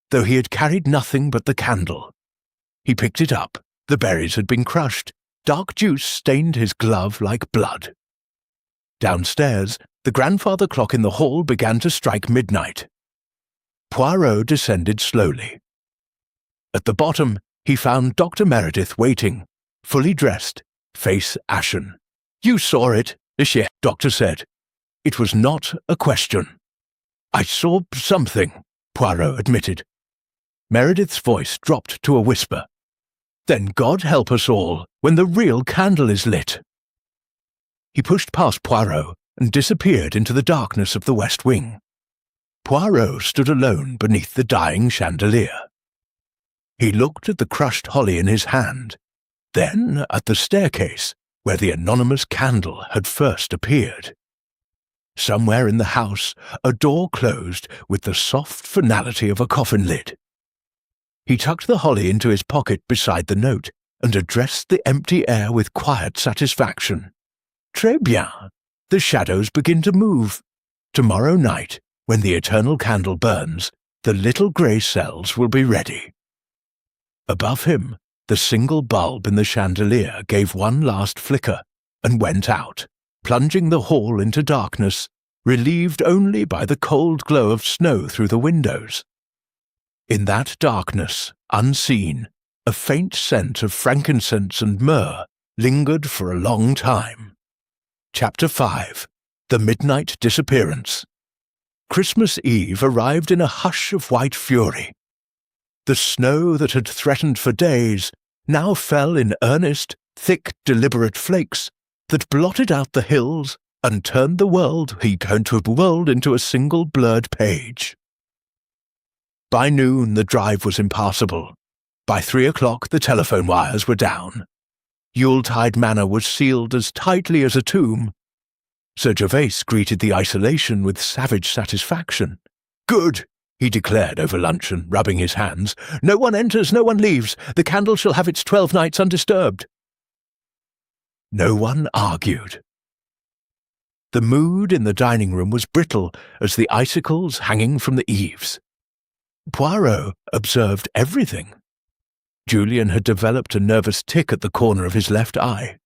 though he had carried nothing but the candle. He picked it up. The berries had been crushed. Dark juice stained his glove like blood. Downstairs, the grandfather clock in the hall began to strike midnight. Poirot descended slowly. At the bottom, he found Dr. Meredith waiting, fully dressed, face ashen. "You saw it," the doctor said. It was not a question. "I saw something," Poirot admitted. Meredith's voice dropped to a whisper. "Then God help us all when the real candle is lit." He pushed past Poirot and disappeared into the darkness of the west wing. Poirot stood alone beneath the dying chandelier. He looked at the crushed holly in his hand, then at the staircase where the anonymous candle had first appeared. Somewhere in the house, a door closed with the soft finality of a coffin lid. He tucked the holly into his pocket beside the note and addressed the empty air with quiet satisfaction. "Très bien. The shadows begin to move. Tomorrow night, when the eternal candle burns, the little grey cells will be ready." Above him, the single bulb in the chandelier gave one last flicker and went out, plunging the hall into darkness, relieved only by the cold glow of snow through the windows. In that darkness, unseen, a faint scent of frankincense and myrrh lingered for a long time. Chapter 5. The Midnight Disappearance. Christmas Eve arrived in a hush of white fury. The snow that had threatened for days now fell in earnest, thick, deliberate flakes that blotted out the hills and turned the world into a single blurred page. By noon the drive was impassable. By 3 o'clock the telephone wires were down. Yuletide Manor was sealed as tightly as a tomb. Sir Gervase greeted the isolation with savage satisfaction. "Good," he declared over luncheon, rubbing his hands. "No one enters, no one leaves. The candle shall have its 12 nights undisturbed." No one argued. The mood in the dining room was brittle as the icicles hanging from the eaves. Poirot observed everything. Julian had developed a nervous tic at the corner of his left eye.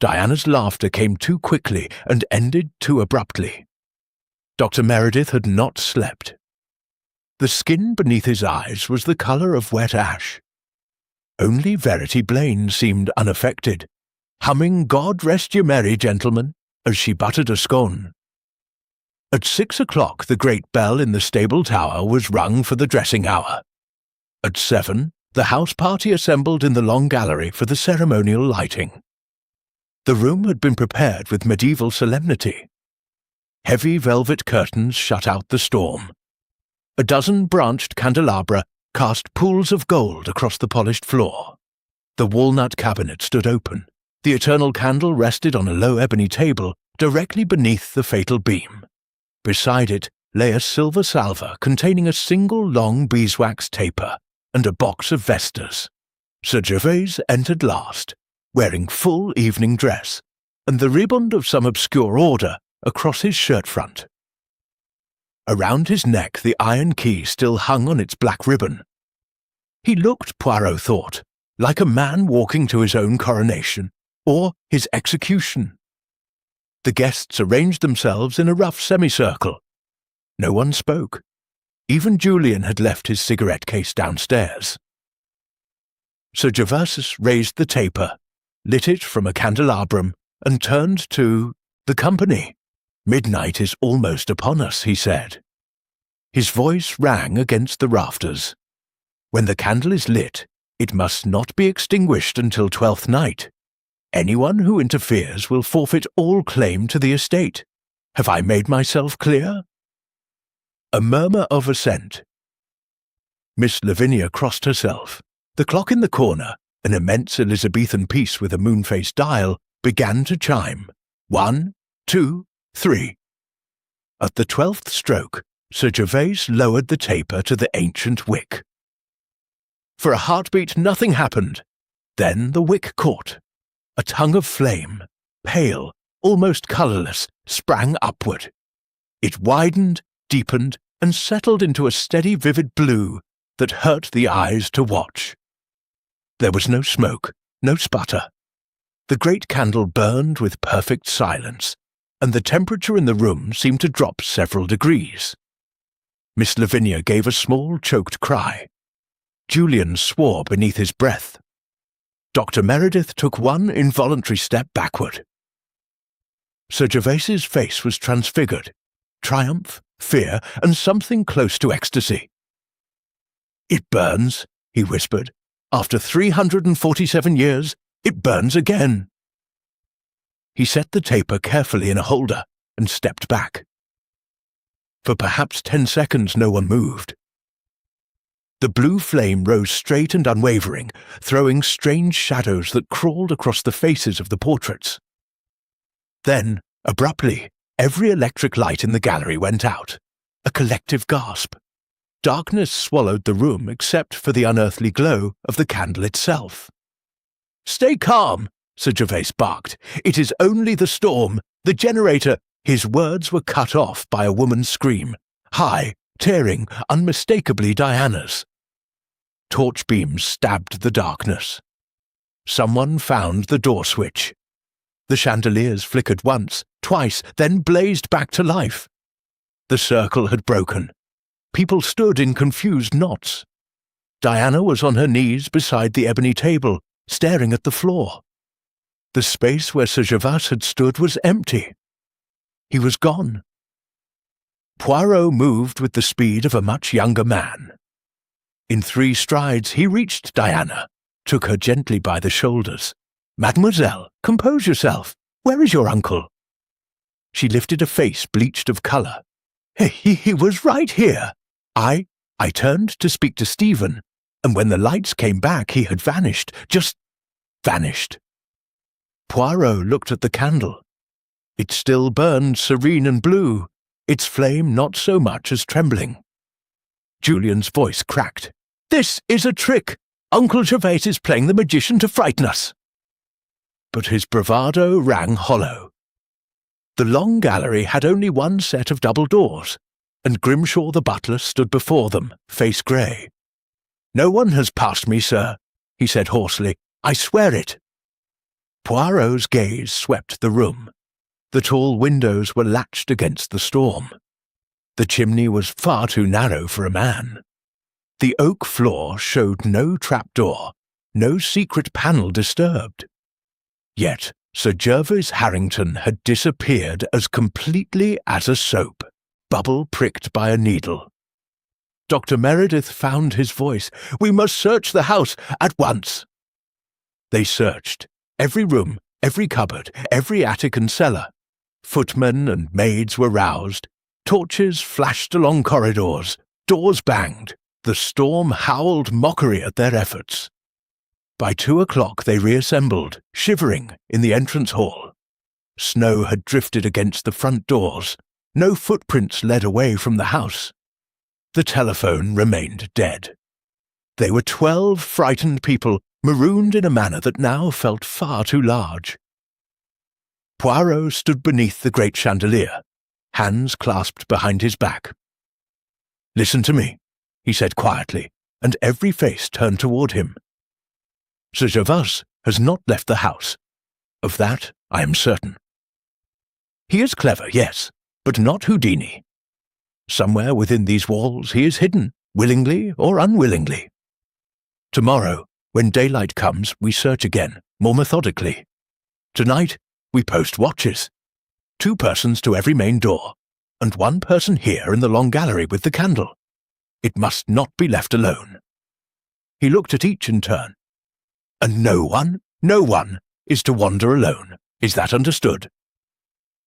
Diana's laughter came too quickly and ended too abruptly. Dr. Meredith had not slept. The skin beneath his eyes was the colour of wet ash. Only Verity Blaine seemed unaffected, humming "God rest you merry, gentlemen," as she buttered a scone. At 6 o'clock the great bell in the stable tower was rung for the dressing hour. At 7 the house party assembled in the long gallery for the ceremonial lighting. The room had been prepared with medieval solemnity. Heavy velvet curtains shut out the storm. A dozen branched candelabra cast pools of gold across the polished floor. The walnut cabinet stood open. The eternal candle rested on a low ebony table directly beneath the fatal beam. Beside it lay a silver salver containing a single long beeswax taper and a box of vestas. Sir Gervase entered last, wearing full evening dress, and the riband of some obscure order across his shirt front. Around his neck the iron key still hung on its black ribbon. He looked, Poirot thought, like a man walking to his own coronation, or his execution. The guests arranged themselves in a rough semicircle. No one spoke. Even Julian had left his cigarette case downstairs. Sir Gervasus raised the taper, lit it from a candelabrum, and turned to the company. "Midnight is almost upon us," he said. His voice rang against the rafters. "When the candle is lit, it must not be extinguished until 12th night. Anyone who interferes will forfeit all claim to the estate. Have I made myself clear?" A murmur of assent. Miss Lavinia crossed herself. The clock in the corner, an immense Elizabethan piece with a moon-faced dial, began to chime. 1, 2, 3. At the 12th stroke, Sir Gervase lowered the taper to the ancient wick. For a heartbeat, nothing happened. Then the wick caught. A tongue of flame, pale, almost colourless, sprang upward. It widened, deepened, and settled into a steady, vivid blue that hurt the eyes to watch. There was no smoke, no sputter. The great candle burned with perfect silence, and the temperature in the room seemed to drop several degrees. Miss Lavinia gave a small, choked cry. Julian swore beneath his breath. Dr. Meredith took one involuntary step backward. Sir Gervase's face was transfigured. Triumph, fear, and something close to ecstasy. "It burns," he whispered. "After 347 years, it burns again." He set the taper carefully in a holder and stepped back. For perhaps 10 seconds no one moved. The blue flame rose straight and unwavering, throwing strange shadows that crawled across the faces of the portraits. Then, abruptly, every electric light in the gallery went out. A collective gasp. Darkness swallowed the room except for the unearthly glow of the candle itself. "Stay calm," Sir Gervase barked. "It is only the storm. The generator—" His words were cut off by a woman's scream, high, tearing, unmistakably Diana's. Torch beams stabbed the darkness. Someone found the door switch. The chandeliers flickered once, twice, then blazed back to life. The circle had broken. People stood in confused knots. Diana was on her knees beside the ebony table, staring at the floor. The space where Sir Gervase had stood was empty. He was gone. Poirot moved with the speed of a much younger man. In 3 strides he reached Diana, took her gently by the shoulders. "Mademoiselle, compose yourself. Where is your uncle?" She lifted a face bleached of colour. He was right here. I turned to speak to Stephen, and when the lights came back he had vanished, just vanished." Poirot looked at the candle. It still burned serene and blue, its flame not so much as trembling. Julian's voice cracked. "This is a trick! Uncle Gervase is playing the magician to frighten us!" But his bravado rang hollow. The long gallery had only one set of double doors, and Grimshaw the butler stood before them, face grey. "No one has passed me, sir," he said hoarsely. "I swear it." Poirot's gaze swept the room. The tall windows were latched against the storm. The chimney was far too narrow for a man. The oak floor showed no trapdoor, no secret panel disturbed. Yet Sir Gervase Harrington had disappeared as completely as a soap, bubble pricked by a needle. Dr. Meredith found his voice. "We must search the house at once." They searched. Every room, every cupboard, every attic and cellar. Footmen and maids were roused. Torches flashed along corridors. Doors banged. The storm howled mockery at their efforts. By 2 o'clock they reassembled, shivering, in the entrance hall. Snow had drifted against the front doors. No footprints led away from the house. The telephone remained dead. They were 12 frightened people, marooned in a manner that now felt far too large. Poirot stood beneath the great chandelier, hands clasped behind his back. "Listen to me," he said quietly. and every face turned toward him. Sir Gervas has not left the house. Of that I am certain. He is clever, yes, but not Houdini. Somewhere within these walls he is hidden, willingly or unwillingly. Tomorrow, when daylight comes, we search again, more methodically. Tonight, we post watches. 2 persons to every main door, and 1 person here in the long gallery with the candle. It must not be left alone. He looked at each in turn. And no one is to wander alone. Is that understood?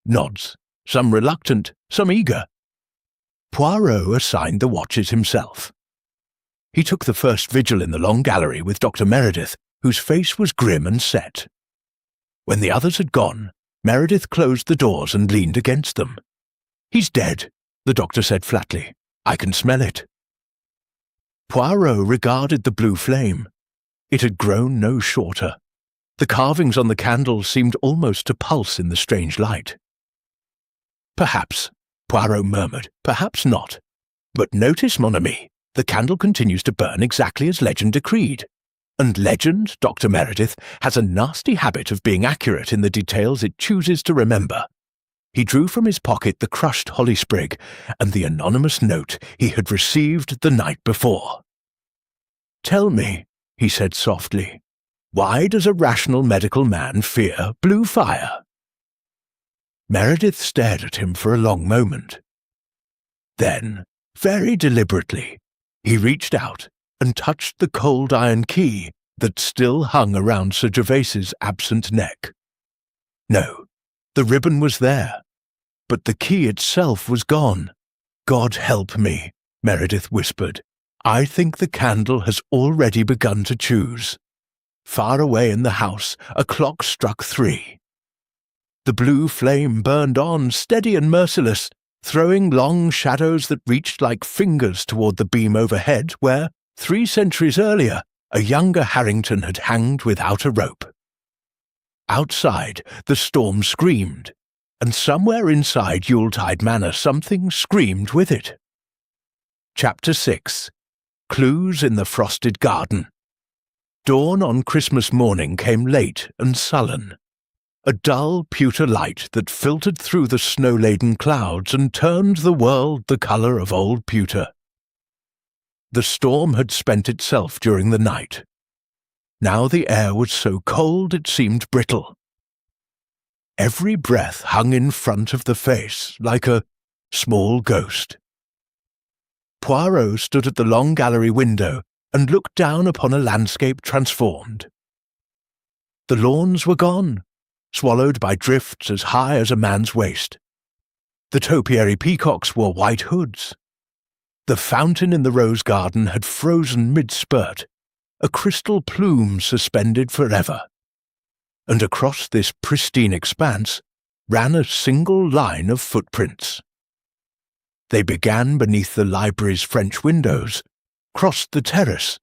Nods, some reluctant, some eager. Poirot assigned the watches himself. He took the first vigil in the long gallery with Dr. Meredith, whose face was grim and set. When the others had gone, Meredith closed the doors and leaned against them. "He's dead," the doctor said flatly. "I can smell it." Poirot regarded the blue flame. It had grown no shorter. The carvings on the candle seemed almost to pulse in the strange light. "Perhaps," Poirot murmured, "perhaps not. But notice, mon ami, the candle continues to burn exactly as legend decreed. And legend, Dr. Meredith, has a nasty habit of being accurate in the details it chooses to remember." He drew from his pocket the crushed holly sprig and the anonymous note he had received the night before. "Tell me," he said softly, "why does a rational medical man fear blue fire?" Meredith stared at him for a long moment. Then, very deliberately, he reached out and touched the cold iron key that still hung around Sir Gervas's absent neck. No, the ribbon was there, but the key itself was gone. "God help me," Meredith whispered. "I think the candle has already begun to choose." Far away in the house, a clock struck 3. The blue flame burned on, steady and merciless, throwing long shadows that reached like fingers toward the beam overhead where, 3 centuries earlier, a younger Harrington had hanged without a rope. Outside, the storm screamed, and somewhere inside Yuletide Manor something screamed with it. Chapter 6. Clues in the Frosted Garden. Dawn on Christmas morning came late and sullen. A dull pewter light that filtered through the snow-laden clouds and turned the world the colour of old pewter. The storm had spent itself during the night. Now the air was so cold it seemed brittle. Every breath hung in front of the face like a small ghost. Poirot stood at the long gallery window and looked down upon a landscape transformed. The lawns were gone, swallowed by drifts as high as a man's waist. The topiary peacocks wore white hoods. The fountain in the rose garden had frozen mid-spurt, a crystal plume suspended forever. And across this pristine expanse ran a single line of footprints. They began beneath the library's French windows, crossed the terrace,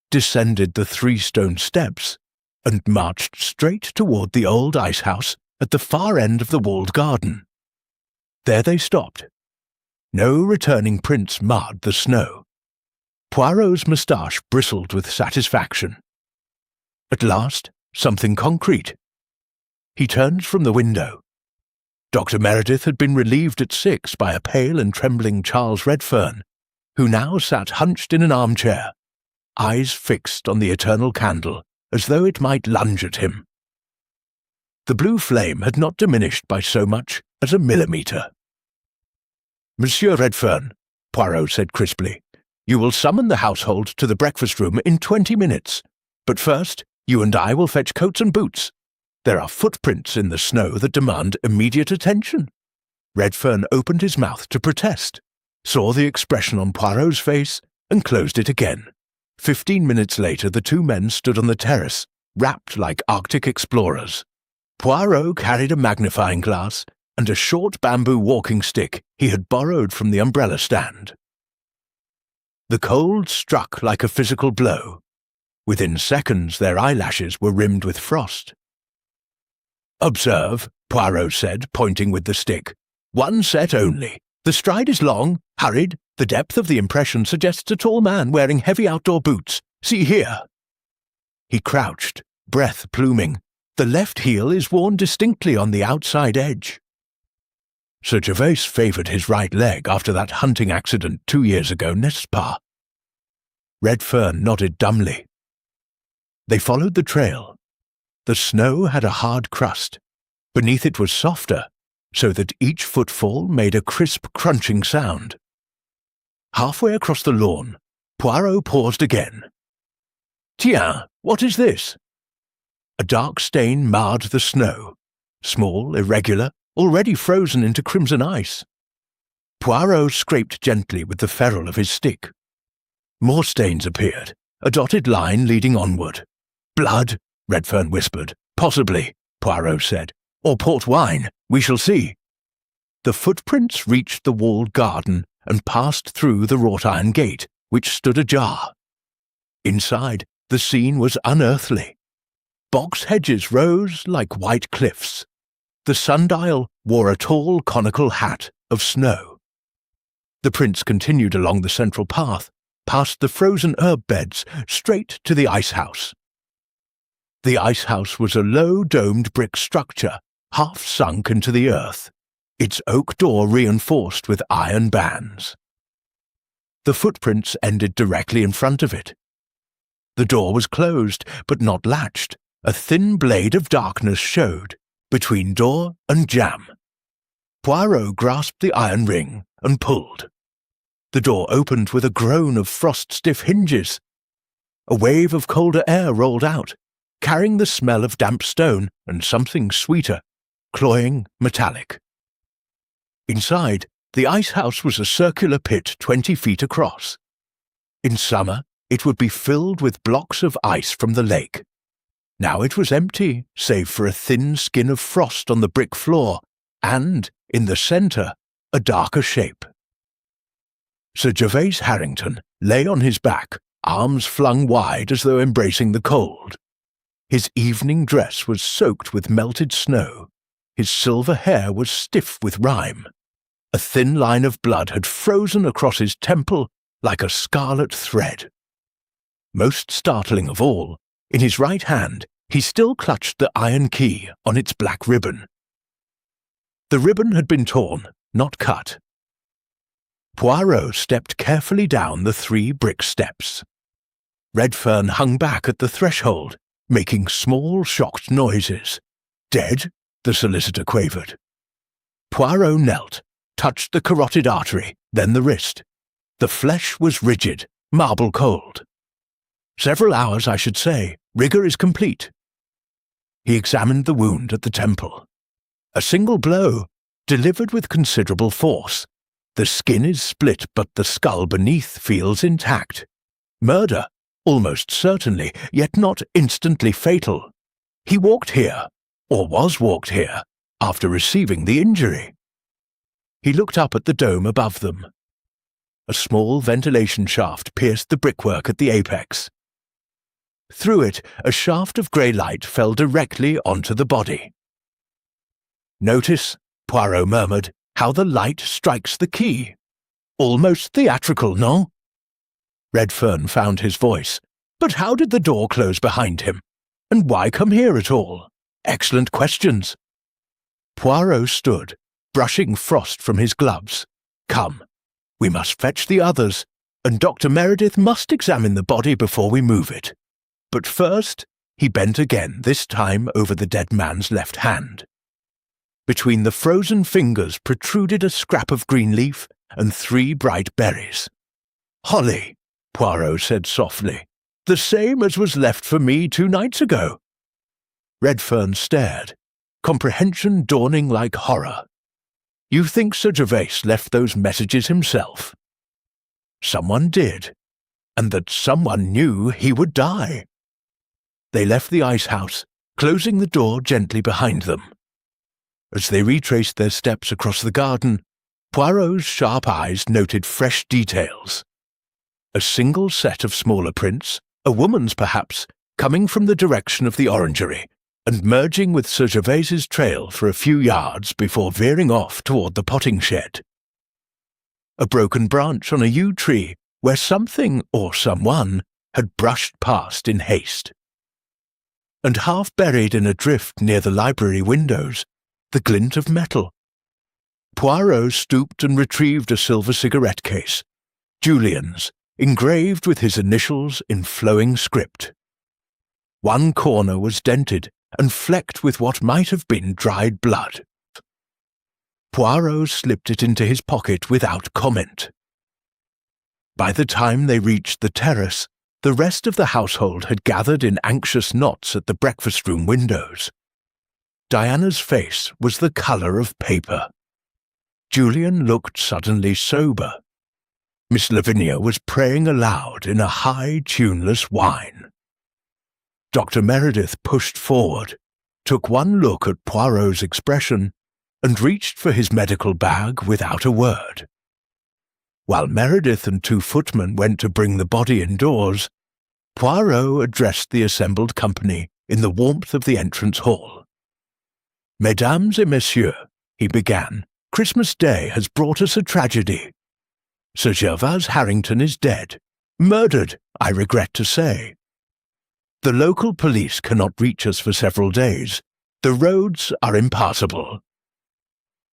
descended the 3 stone steps, and marched straight toward the old ice house at the far end of the walled garden. There they stopped. No returning prints marred the snow. Poirot's moustache bristled with satisfaction. At last, something concrete. He turned from the window. Dr. Meredith had been relieved at 6 by a pale and trembling Charles Redfern, who now sat hunched in an armchair, eyes fixed on the eternal candle, as though it might lunge at him. The blue flame had not diminished by so much as a millimetre. "Monsieur Redfern," Poirot said crisply, "you will summon the household to the breakfast room in 20 minutes. But first, you and I will fetch coats and boots. There are footprints in the snow that demand immediate attention." Redfern opened his mouth to protest, saw the expression on Poirot's face, and closed it again. 15 minutes later, the 2 men stood on the terrace, wrapped like Arctic explorers. Poirot carried a magnifying glass and a short bamboo walking stick he had borrowed from the umbrella stand. The cold struck like a physical blow. Within seconds, their eyelashes were rimmed with frost. "Observe," Poirot said, pointing with the stick. "1 set only. The stride is long, hurried, The depth of the impression suggests a tall man wearing heavy outdoor boots. See here." He crouched, breath pluming. The left heel is worn distinctly on the outside edge. Sir Gervais favoured his right leg after that hunting accident 2 years ago, n'est-ce pas? Redfern nodded dumbly. They followed the trail. The snow had a hard crust. Beneath it was softer, so that each footfall made a crisp, crunching sound. Halfway across the lawn, Poirot paused again. "Tiens, what is this?" A dark stain marred the snow, small, irregular, already frozen into crimson ice. Poirot scraped gently with the ferrule of his stick. More stains appeared, a dotted line leading onward. "Blood," Redfern whispered. "Possibly," Poirot said. "Or port wine. We shall see." The footprints reached the walled garden and passed through the wrought-iron gate, which stood ajar. Inside, the scene was unearthly. Box hedges rose like white cliffs. The sundial wore a tall conical hat of snow. The prince continued along the central path, past the frozen herb beds, straight to the ice-house. The ice-house was a low domed brick structure, half sunk into the earth, its oak door reinforced with iron bands. The footprints ended directly in front of it. The door was closed, but not latched. A thin blade of darkness showed, between door and jamb. Poirot grasped the iron ring and pulled. The door opened with a groan of frost-stiff hinges. A wave of colder air rolled out, carrying the smell of damp stone and something sweeter, cloying, metallic. Inside, the ice-house was a circular pit 20 feet across. In summer, it would be filled with blocks of ice from the lake. Now it was empty, save for a thin skin of frost on the brick floor, and, in the centre, a darker shape. Sir Gervais Harrington lay on his back, arms flung wide as though embracing the cold. His evening dress was soaked with melted snow. His silver hair was stiff with rime. A thin line of blood had frozen across his temple like a scarlet thread. Most startling of all, in his right hand he still clutched the iron key on its black ribbon. The ribbon had been torn, not cut. Poirot stepped carefully down the 3 brick steps. Redfern hung back at the threshold, making small, shocked noises. "Dead?" the solicitor quavered. Poirot knelt, touched the carotid artery, then the wrist. The flesh was rigid, marble cold. "Several hours, I should say. Rigour is complete." He examined the wound at the temple. A single blow, delivered with considerable force. The skin is split, but the skull beneath feels intact. Murder, almost certainly, yet not instantly fatal. He walked here, or was walked here, after receiving the injury. He looked up at the dome above them. A small ventilation shaft pierced the brickwork at the apex. Through it, a shaft of grey light fell directly onto the body. "Notice," Poirot murmured, "how the light strikes the key. Almost theatrical, no?" Redfern found his voice. "But how did the door close behind him? And why come here at all? Excellent questions." Poirot stood, brushing frost from his gloves. "Come, we must fetch the others, and Dr. Meredith must examine the body before we move it. But first," he bent again, this time over the dead man's left hand. Between the frozen fingers protruded a scrap of green leaf and 3 bright berries. "Holly," Poirot said softly. "The same as was left for me 2 nights ago." Redfern stared, comprehension dawning like horror. "You think Sir Gervais left those messages himself?" "Someone did, and that someone knew he would die." They left the ice-house, closing the door gently behind them. As they retraced their steps across the garden, Poirot's sharp eyes noted fresh details. A single set of smaller prints, a woman's perhaps, coming from the direction of the orangery, and merging with Sir Gervais's trail for a few yards before veering off toward the potting shed. a broken branch on a yew tree where something or someone had brushed past in haste. And half buried in a drift near the library windows, the glint of metal. Poirot stooped and retrieved a silver cigarette case, Julian's, engraved with his initials in flowing script. One corner was dented and flecked with what might have been dried blood. Poirot slipped it into his pocket without comment. By the time they reached the terrace, the rest of the household had gathered in anxious knots at the breakfast-room windows. Diana's face was the colour of paper. Julian looked suddenly sober. Miss Lavinia was praying aloud in a high, tuneless whine. Dr. Meredith pushed forward, took one look at Poirot's expression, and reached for his medical bag without a word. While Meredith and 2 footmen went to bring the body indoors, Poirot addressed the assembled company in the warmth of the entrance hall. "Mesdames et messieurs," he began, "Christmas Day has brought us a tragedy. Sir Gervase Harrington is dead, murdered, I regret to say. The local police cannot reach us for several days. The roads are impassable.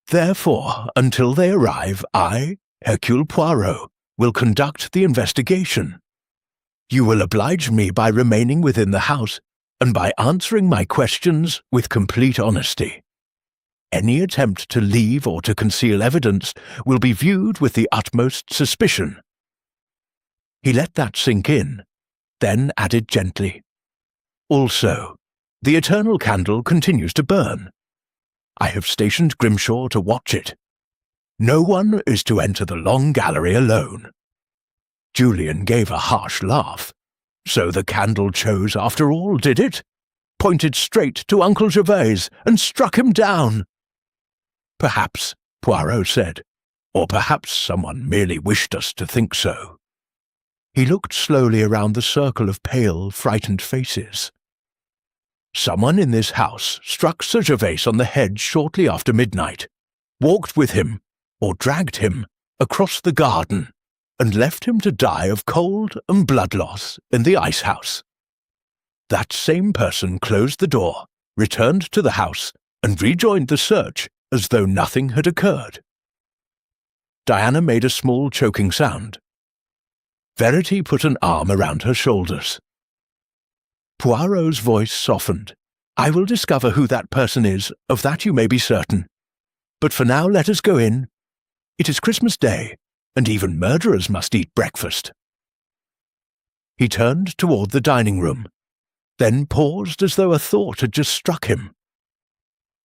Therefore, until they arrive, I, Hercule Poirot, will conduct the investigation. You will oblige me by remaining within the house and by answering my questions with complete honesty. Any attempt to leave or to conceal evidence will be viewed with the utmost suspicion." He let that sink in, then added gently, "Also, the eternal candle continues to burn. I have stationed Grimshaw to watch it. No one is to enter the long gallery alone." Julian gave a harsh laugh. "So the candle chose after all, did it? Pointed straight to Uncle Gervase and struck him down." "Perhaps," Poirot said, "or perhaps someone merely wished us to think so." He looked slowly around the circle of pale, frightened faces. "Someone in this house struck Sir Gervase on the head shortly after midnight, walked with him, or dragged him, across the garden, and left him to die of cold and blood loss in the ice-house. That same person closed the door, returned to the house, and rejoined the search as though nothing had occurred." Diana made a small choking sound. Verity put an arm around her shoulders. Poirot's voice softened. "I will discover who that person is, of that you may be certain. But for now let us go in. It is Christmas Day, and even murderers must eat breakfast." He turned toward the dining room, then paused as though a thought had just struck him.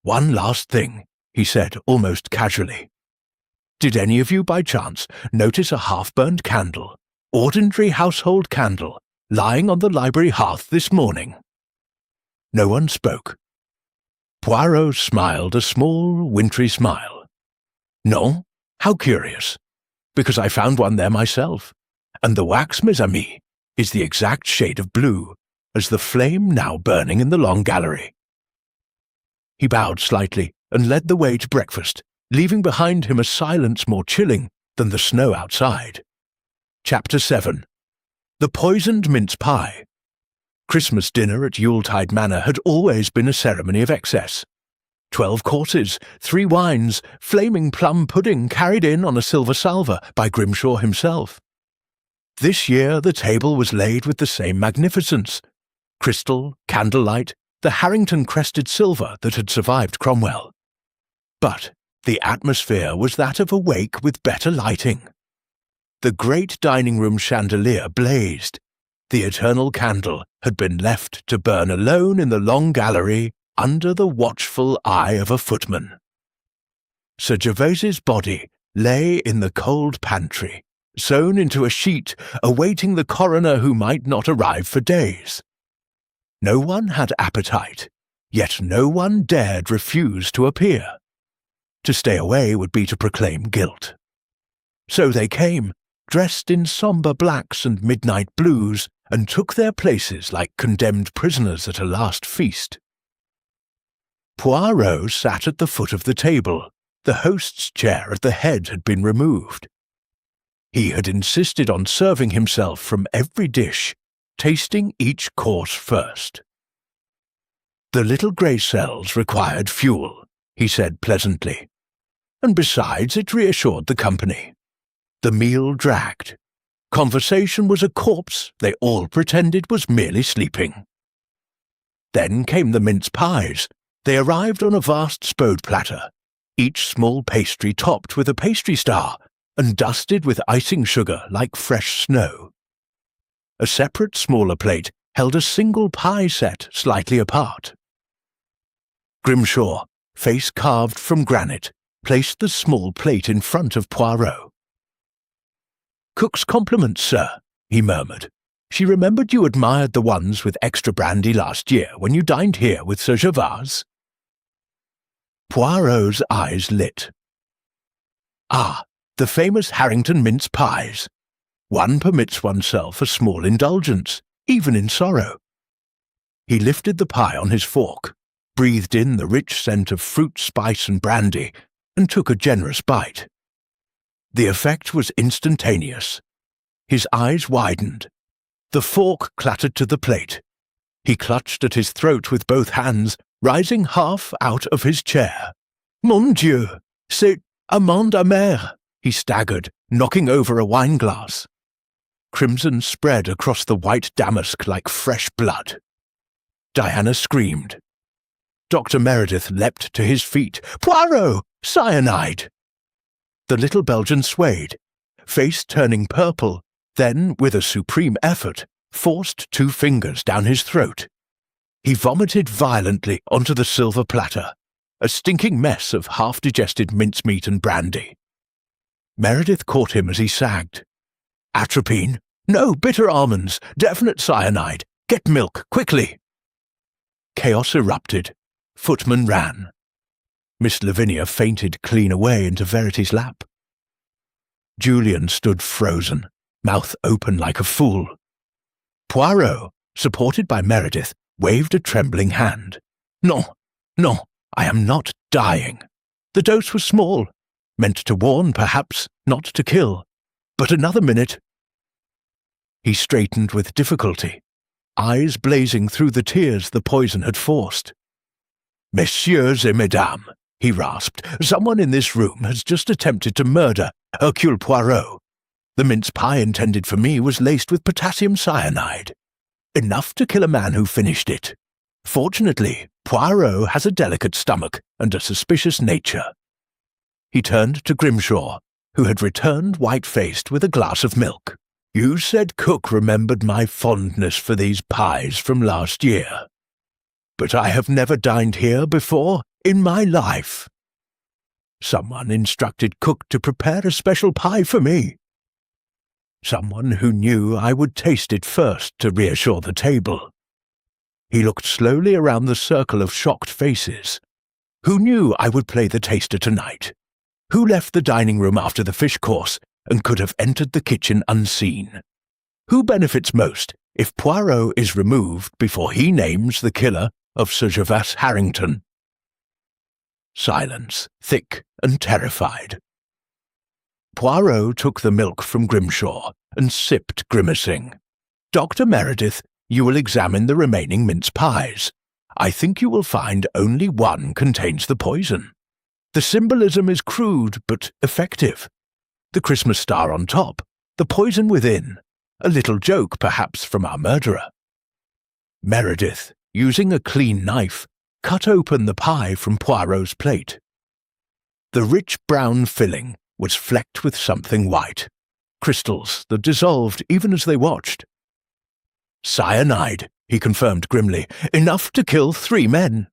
"One last thing," he said almost casually. "Did any of you by chance notice a half-burned candle, ordinary household candle, lying on the library hearth this morning?" No one spoke. Poirot smiled a small, wintry smile. "No? How curious. Because I found one there myself, and the wax, mes amis, is the exact shade of blue, as the flame now burning in the long gallery." He bowed slightly and led the way to breakfast, leaving behind him a silence more chilling than the snow outside. Chapter 7. The Poisoned Mince Pie. Christmas dinner at Yuletide Manor had always been a ceremony of excess. 12 courses, 3 wines, flaming plum pudding carried in on a silver salver by Grimshaw himself. This year the table was laid with the same magnificence. Crystal, candlelight, the Harrington-crested silver that had survived Cromwell. But the atmosphere was that of a wake with better lighting. The great dining-room chandelier blazed. The eternal candle had been left to burn alone in the long gallery under the watchful eye of a footman. Sir Gervase's body lay in the cold pantry, sewn into a sheet, awaiting the coroner who might not arrive for days. No one had appetite, yet no one dared refuse to appear. To stay away would be to proclaim guilt. So they came, dressed in sombre blacks and midnight blues, and took their places like condemned prisoners at a last feast. Poirot sat at the foot of the table. The host's chair at the head had been removed. He had insisted on serving himself from every dish, tasting each course first. The little grey cells required fuel, he said pleasantly, and besides it reassured the company. The meal dragged. Conversation was a corpse they all pretended was merely sleeping. Then came the mince pies. They arrived on a vast spode platter, each small pastry topped with a pastry star and dusted with icing sugar like fresh snow. A separate smaller plate held a single pie set slightly apart. Grimshaw, face carved from granite, placed the small plate in front of Poirot. "Cook's compliments, sir," he murmured. "She remembered you admired the ones with extra brandy last year when you dined here with Sir Gervase." Poirot's eyes lit. "Ah, the famous Harrington mince pies. One permits oneself a small indulgence, even in sorrow." He lifted the pie on his fork, breathed in the rich scent of fruit, spice, and brandy, and took a generous bite. The effect was instantaneous. His eyes widened. The fork clattered to the plate. He clutched at his throat with both hands, rising half out of his chair. "Mon Dieu, c'est amande amère," he staggered, knocking over a wineglass. Crimson spread across the white damask like fresh blood. Diana screamed. Dr. Meredith leapt to his feet. "Poirot! Cyanide!" The little Belgian swayed, face turning purple, then, with a supreme effort, forced 2 fingers down his throat. He vomited violently onto the silver platter, a stinking mess of half-digested mincemeat and brandy. Meredith caught him as he sagged. "Atropine? No, bitter almonds, definite cyanide. Get milk, quickly!" Chaos erupted. Footmen ran. Miss Lavinia fainted clean away into Verity's lap. Julian stood frozen, mouth open like a fool. Poirot, supported by Meredith, waved a trembling hand. "No, no, I am not dying. The dose was small, meant to warn, perhaps, not to kill. But another minute—" He straightened with difficulty, eyes blazing through the tears the poison had forced. "Messieurs et mesdames," he rasped, "someone in this room has just attempted to murder Hercule Poirot. The mince pie intended for me was laced with potassium cyanide. Enough to kill a man who finished it. Fortunately, Poirot has a delicate stomach and a suspicious nature." He turned to Grimshaw, who had returned white-faced with a glass of milk. "You said cook remembered my fondness for these pies from last year. But I have never dined here before in my life. Someone instructed cook to prepare a special pie for me. Someone who knew I would taste it first to reassure the table." He looked slowly around the circle of shocked faces. "Who knew I would play the taster tonight? Who left the dining room after the fish course and could have entered the kitchen unseen? Who benefits most if Poirot is removed before he names the killer of Sir Gervase Harrington?" Silence, thick and terrified. Poirot took the milk from Grimshaw and sipped, grimacing. "Dr. Meredith, you will examine the remaining mince pies. I think you will find only one contains the poison. The symbolism is crude but effective. The Christmas star on top, the poison within, a little joke perhaps from our murderer." Meredith, using a clean knife, cut open the pie from Poirot's plate. The rich brown filling was flecked with something white, crystals that dissolved even as they watched. "Cyanide," he confirmed grimly, "enough to kill 3 men."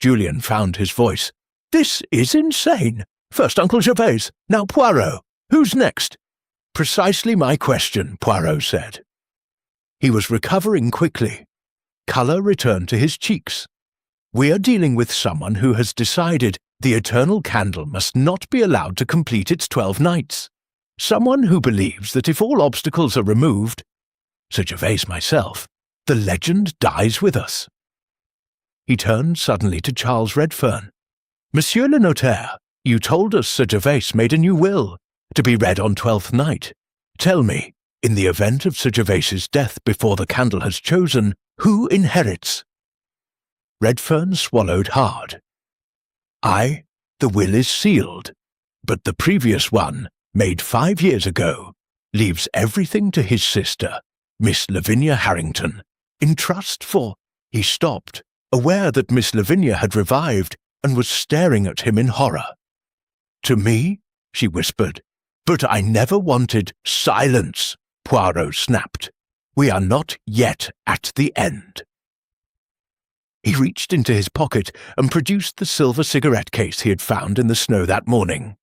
Julian found his voice. "This is insane. First Uncle Gervase, now Poirot. Who's next?" "Precisely my question," Poirot said. He was recovering quickly. Colour returned to his cheeks. "We are dealing with someone who has decided the eternal candle must not be allowed to complete its 12 nights. Someone who believes that if all obstacles are removed, Sir Gervase myself, the legend dies with us." He turned suddenly to Charles Redfern. "Monsieur le Notaire, you told us Sir Gervase made a new will. to be read on 12th night. Tell me, in the event of Sir Gervais's death before the candle has chosen, who inherits?" Redfern swallowed hard. The will is sealed, but the previous one, made 5 years ago, leaves everything to his sister, Miss Lavinia Harrington, in trust for—" He stopped, aware that Miss Lavinia had revived and was staring at him in horror. "To me?" she whispered. "But I never wanted—" "Silence!" Poirot snapped. "We are not yet at the end." He reached into his pocket and produced the silver cigarette case he had found in the snow that morning.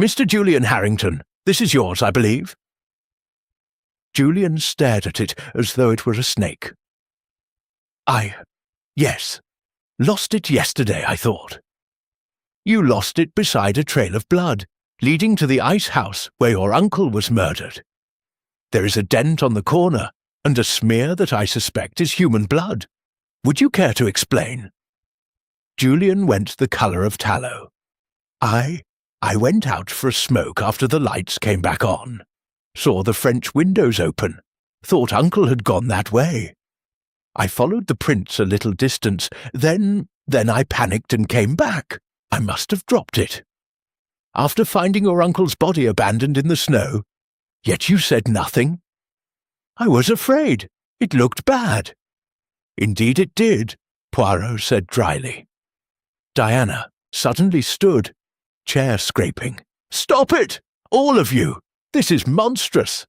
"Mr. Julian Harrington, this is yours, I believe." Julian stared at it as though it were a snake. Yes. Lost it yesterday, I thought." "You lost it beside a trail of blood, leading to the ice house where your uncle was murdered. There is a dent on the corner, and a smear that I suspect is human blood. Would you care to explain?" Julian went the colour of tallow. I went out for a smoke after the lights came back on. Saw the French windows open. Thought Uncle had gone that way. I followed the prints a little distance. Then I panicked and came back. I must have dropped it. After finding your uncle's body abandoned in the snow. Yet you said nothing." "I was afraid. It looked bad." "Indeed it did," Poirot said dryly. Diana suddenly stood, chair scraping. "Stop it! All of you! This is monstrous!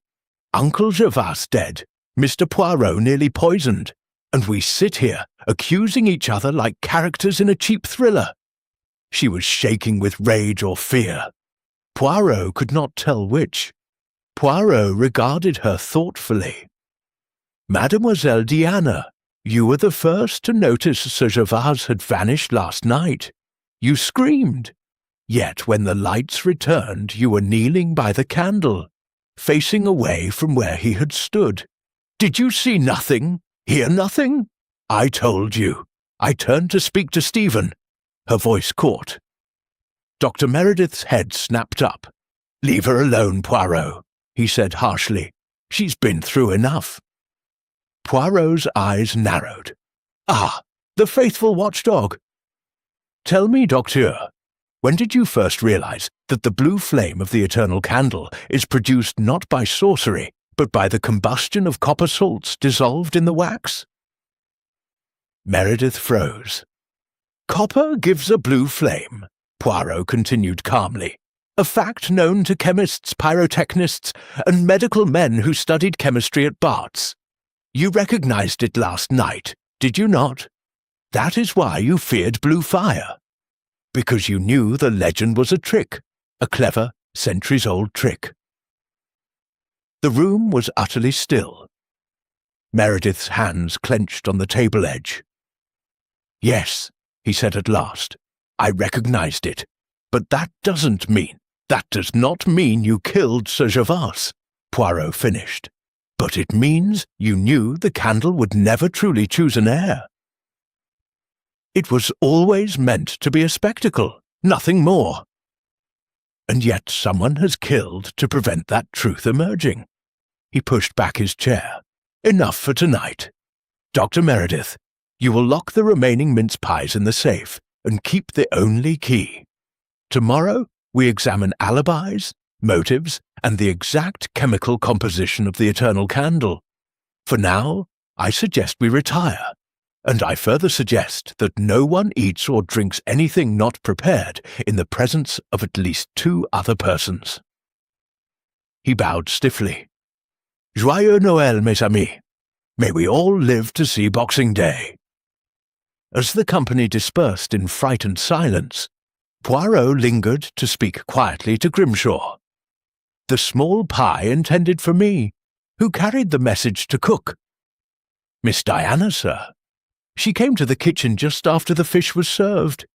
Uncle Gervais dead, Mr. Poirot nearly poisoned, and we sit here accusing each other like characters in a cheap thriller." She was shaking with rage or fear. Poirot could not tell which. Poirot regarded her thoughtfully. "Mademoiselle Diana, you were the first to notice Sir Gervais had vanished last night. You screamed. Yet when the lights returned, you were kneeling by the candle, facing away from where he had stood. Did you see nothing? Hear nothing? I told you. I turned to speak to Stephen." Her voice caught. Dr. Meredith's head snapped up. "Leave her alone, Poirot," he said harshly. "She's been through enough." Poirot's eyes narrowed. The faithful watchdog. "Tell me, Docteur, when did you first realize that the blue flame of the eternal candle is produced not by sorcery, but by the combustion of copper salts dissolved in the wax?" Meredith froze. "Copper gives a blue flame," Poirot continued calmly. "A fact known to chemists, pyrotechnists, and medical men who studied chemistry at Bart's. You recognized it last night, did you not? That is why you feared blue fire. Because you knew the legend was a trick, a clever, centuries-old trick." The room was utterly still. Meredith's hands clenched on the table edge. "Yes," he said at last, "I recognized it. But that does not mean you killed Sir Gervais," Poirot finished. "But it means you knew the candle would never truly choose an heir. It was always meant to be a spectacle, nothing more. And yet someone has killed to prevent that truth emerging." He pushed back his chair. "Enough for tonight. Dr. Meredith, you will lock the remaining mince pies in the safe and keep the only key. Tomorrow we examine alibis, motives, and the exact chemical composition of the eternal candle. For now, I suggest we retire, and I further suggest that no one eats or drinks anything not prepared in the presence of at least 2 other persons." He bowed stiffly. "Joyeux Noël, mes amis. May we all live to see Boxing Day." As the company dispersed in frightened silence, Poirot lingered to speak quietly to Grimshaw. "The small pie intended for me. Who carried the message to cook?" "Miss Diana, sir. She came to the kitchen just after the fish was served.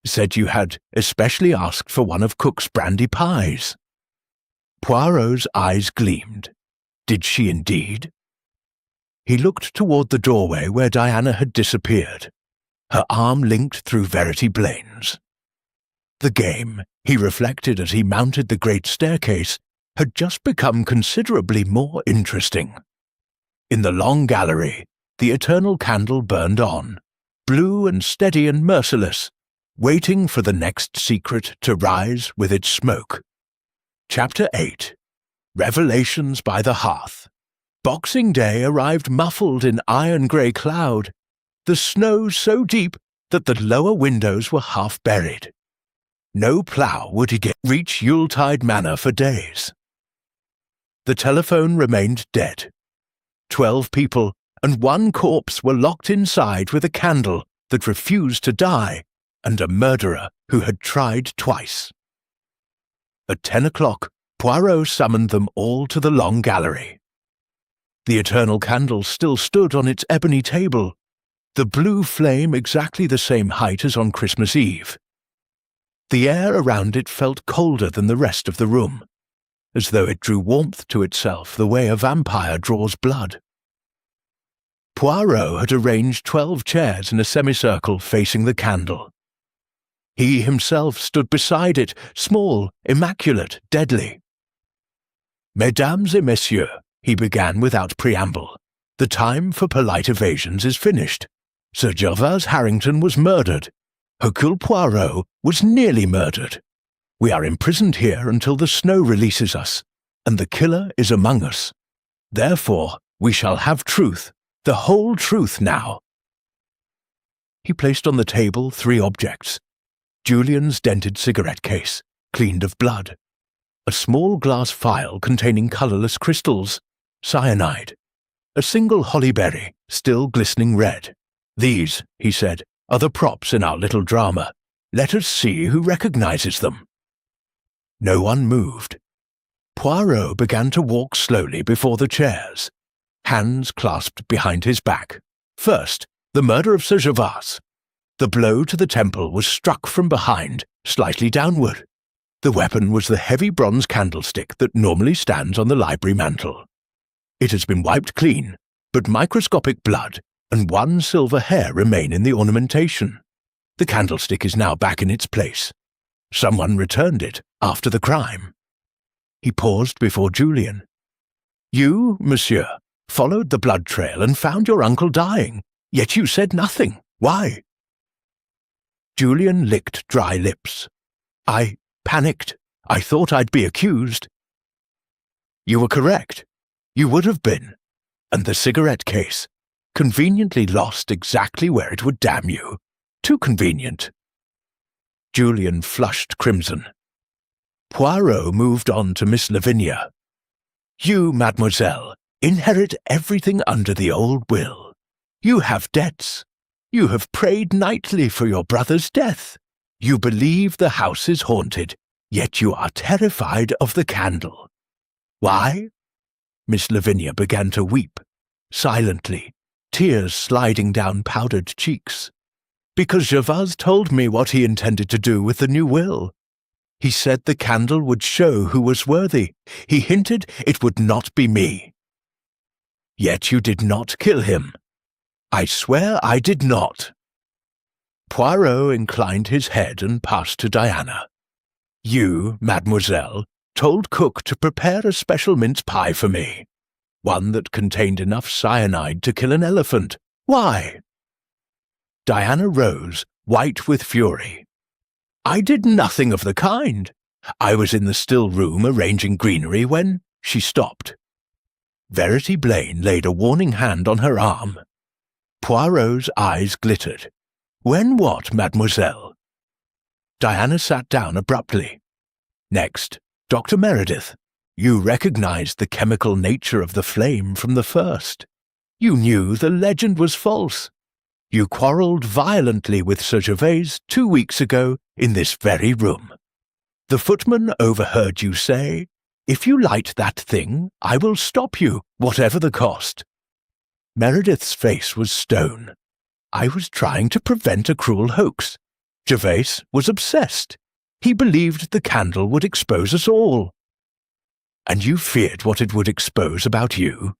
Said you had especially asked for one of Cook's brandy pies." Poirot's eyes gleamed. Did she indeed? He looked toward the doorway where Diana had disappeared, her arm linked through Verity Blaine's. The game, he reflected as he mounted the great staircase, had just become considerably more interesting. In the long gallery, the eternal candle burned on, blue and steady and merciless, waiting for the next secret to rise with its smoke. Chapter 8. Revelations by the Hearth. Boxing Day arrived muffled in iron-grey cloud, the snow so deep that the lower windows were half buried. No plough would reach Yuletide Manor for days. The telephone remained dead. 12 people and 1 corpse were locked inside with a candle that refused to die and a murderer who had tried twice. At 10 o'clock, Poirot summoned them all to the long gallery. The eternal candle still stood on its ebony table, the blue flame exactly the same height as on Christmas Eve. The air around it felt colder than the rest of the room, as though it drew warmth to itself the way a vampire draws blood. Poirot had arranged 12 chairs in a semicircle facing the candle. He himself stood beside it, small, immaculate, deadly. Mesdames et messieurs, he began without preamble, the time for polite evasions is finished. Sir Gervase Harrington was murdered. Hercule Poirot was nearly murdered. We are imprisoned here until the snow releases us, and the killer is among us. Therefore, we shall have truth, the whole truth now. He placed on the table 3 objects. Julian's dented cigarette case, cleaned of blood. A small glass phial containing colourless crystals, cyanide. A single hollyberry, still glistening red. These, he said, are the props in our little drama. Let us see who recognises them. No one moved. Poirot began to walk slowly before the chairs, hands clasped behind his back. First, the murder of Sir Gervase. The blow to the temple was struck from behind, slightly downward. The weapon was the heavy bronze candlestick that normally stands on the library mantel. It has been wiped clean, but microscopic blood and 1 silver hair remain in the ornamentation. The candlestick is now back in its place. Someone returned it after the crime. He paused before Julian. You, monsieur, followed the blood trail and found your uncle dying, yet you said nothing. Why? Julian licked dry lips. I panicked. I thought I'd be accused. You were correct. You would have been. And the cigarette case, conveniently lost exactly where it would damn you. Too convenient. Julian flushed crimson. Poirot moved on to Miss Lavinia. You, mademoiselle, inherit everything under the old will. You have debts. You have prayed nightly for your brother's death. You believe the house is haunted, yet you are terrified of the candle. Why? Miss Lavinia began to weep, silently, tears sliding down powdered cheeks. Because Gervase told me what he intended to do with the new will. He said the candle would show who was worthy. He hinted it would not be me. Yet you did not kill him. I swear I did not. Poirot inclined his head and passed to Diana. You, mademoiselle, told cook to prepare a special mince pie for me, one that contained enough cyanide to kill an elephant. Why? Diana rose, white with fury. I did nothing of the kind. I was in the still room arranging greenery when she stopped. Verity Blaine laid a warning hand on her arm. Poirot's eyes glittered. When what, mademoiselle? Diana sat down abruptly. Next, Dr. Meredith. You recognized the chemical nature of the flame from the first. You knew the legend was false. You quarrelled violently with Sir Gervase 2 weeks ago in this very room. The footman overheard you say, "If you light that thing, I will stop you, whatever the cost." Meredith's face was stone. I was trying to prevent a cruel hoax. Gervase was obsessed. He believed the candle would expose us all. And you feared what it would expose about you?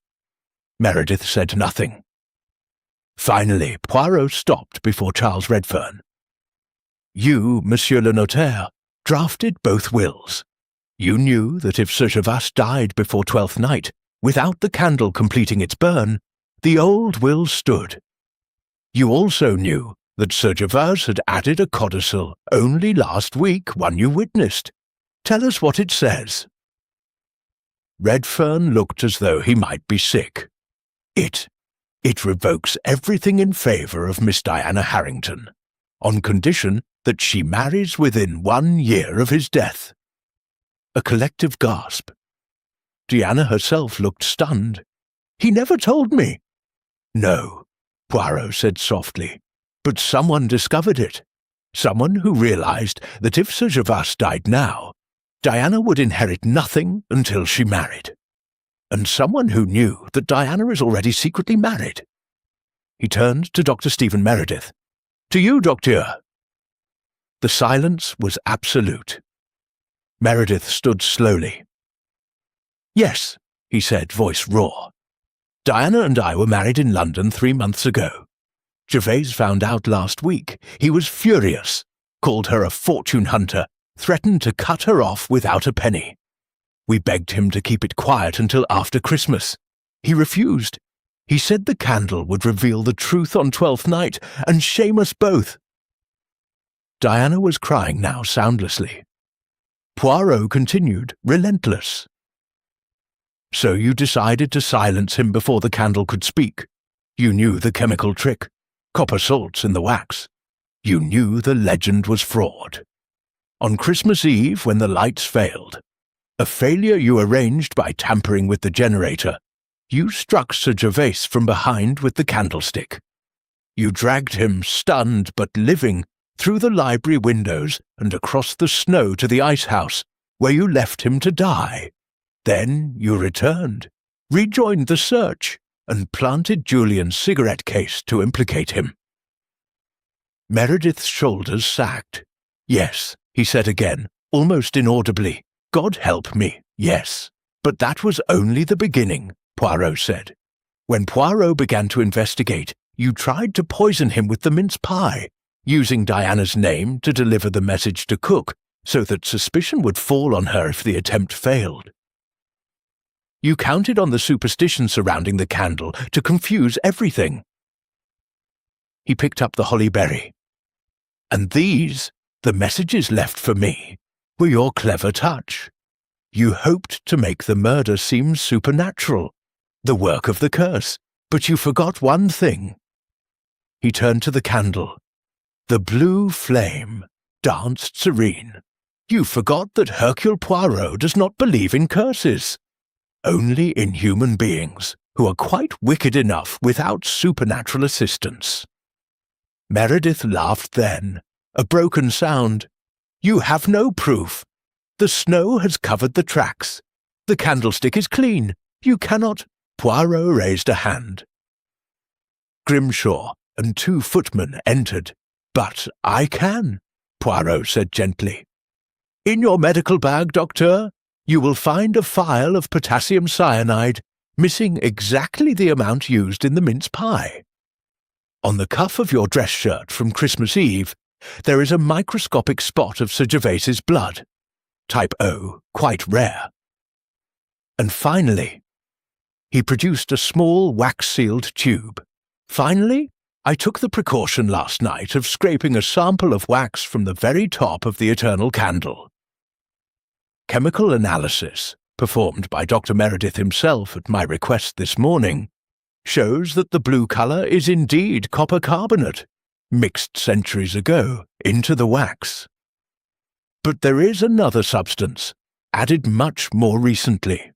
Meredith said nothing. Finally, Poirot stopped before Charles Redfern. You, Monsieur le Notaire, drafted both wills. You knew that if Sir Gervas died before 12th night, without the candle completing its burn, the old will stood. You also knew that Sir Gervas had added a codicil only last week, one you witnessed. Tell us what it says. Redfern looked as though he might be sick. It revokes everything in favour of Miss Diana Harrington, on condition that she marries within 1 year of his death. A collective gasp. Diana herself looked stunned. He never told me. No, Poirot said softly, but someone discovered it. Someone who realized that if Sir Gervas died now, Diana would inherit nothing until she married. And someone who knew that Diana is already secretly married. He turned to Dr. Stephen Meredith. To you, Docteur. The silence was absolute. Meredith stood slowly. Yes, he said, voice raw. Diana and I were married in London 3 months ago. Gervais found out last week. He was furious, called her a fortune hunter, threatened to cut her off without a penny. We begged him to keep it quiet until after Christmas. He refused. He said the candle would reveal the truth on 12th night and shame us both. Diana was crying now soundlessly. Poirot continued, relentless. So you decided to silence him before the candle could speak. You knew the chemical trick, copper salts in the wax. You knew the legend was fraud. On Christmas Eve, when the lights failed, a failure you arranged by tampering with the generator, you struck Sir Gervais from behind with the candlestick. You dragged him, stunned but living, through the library windows and across the snow to the ice house, where you left him to die. Then you returned, rejoined the search, and planted Julian's cigarette case to implicate him. Meredith's shoulders sagged. Yes, he said again, almost inaudibly. God help me, yes. But that was only the beginning, Poirot said. When Poirot began to investigate, you tried to poison him with the mince pie, using Diana's name to deliver the message to Cook, so that suspicion would fall on her if the attempt failed. You counted on the superstition surrounding the candle to confuse everything. He picked up the holly berry. And these, the messages left for me, were your clever touch. You hoped to make the murder seem supernatural, the work of the curse, but you forgot one thing. He turned to the candle. The blue flame danced serene. You forgot that Hercule Poirot does not believe in curses, only in human beings who are quite wicked enough without supernatural assistance. Meredith laughed then, a broken sound. You have no proof. The snow has covered the tracks. The candlestick is clean. You cannot. Poirot raised a hand. Grimshaw and 2 footmen entered. But I can, Poirot said gently. In your medical bag, Docteur, you will find a phial of potassium cyanide, missing exactly the amount used in the mince pie. On the cuff of your dress shirt from Christmas Eve, there is a microscopic spot of Sir Gervais's blood. Type O, quite rare. And finally, he produced a small wax-sealed tube. Finally, I took the precaution last night of scraping a sample of wax from the very top of the eternal candle. Chemical analysis, performed by Dr. Meredith himself at my request this morning, shows that the blue colour is indeed copper carbonate, mixed centuries ago into the wax. But there is another substance, added much more recently.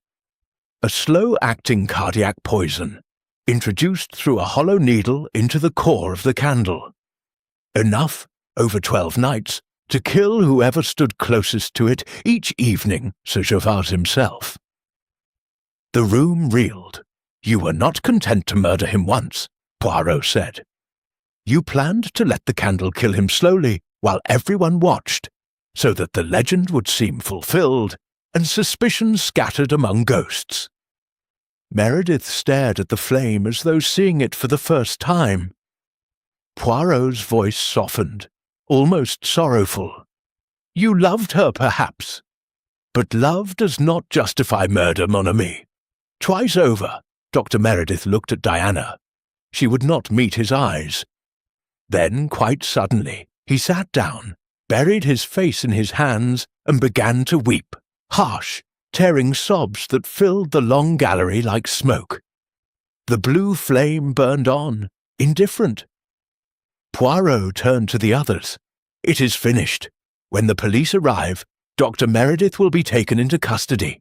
A slow-acting cardiac poison, introduced through a hollow needle into the core of the candle. Enough, over 12 nights, to kill whoever stood closest to it each evening, Sir Gervas himself. The room reeled. You were not content to murder him once, Poirot said. You planned to let the candle kill him slowly while everyone watched, so that the legend would seem fulfilled and suspicion scattered among ghosts. Meredith stared at the flame as though seeing it for the first time. Poirot's voice softened. almost sorrowful. "You loved her, perhaps. But love does not justify murder, mon ami." Twice over, Dr. Meredith looked at Diana. She would not meet his eyes. Then, quite suddenly, he sat down, buried his face in his hands, and began to weep, harsh, tearing sobs that filled the long gallery like smoke. The blue flame burned on, indifferent. Poirot turned to the others. "It is finished. When the police arrive, Dr. Meredith will be taken into custody.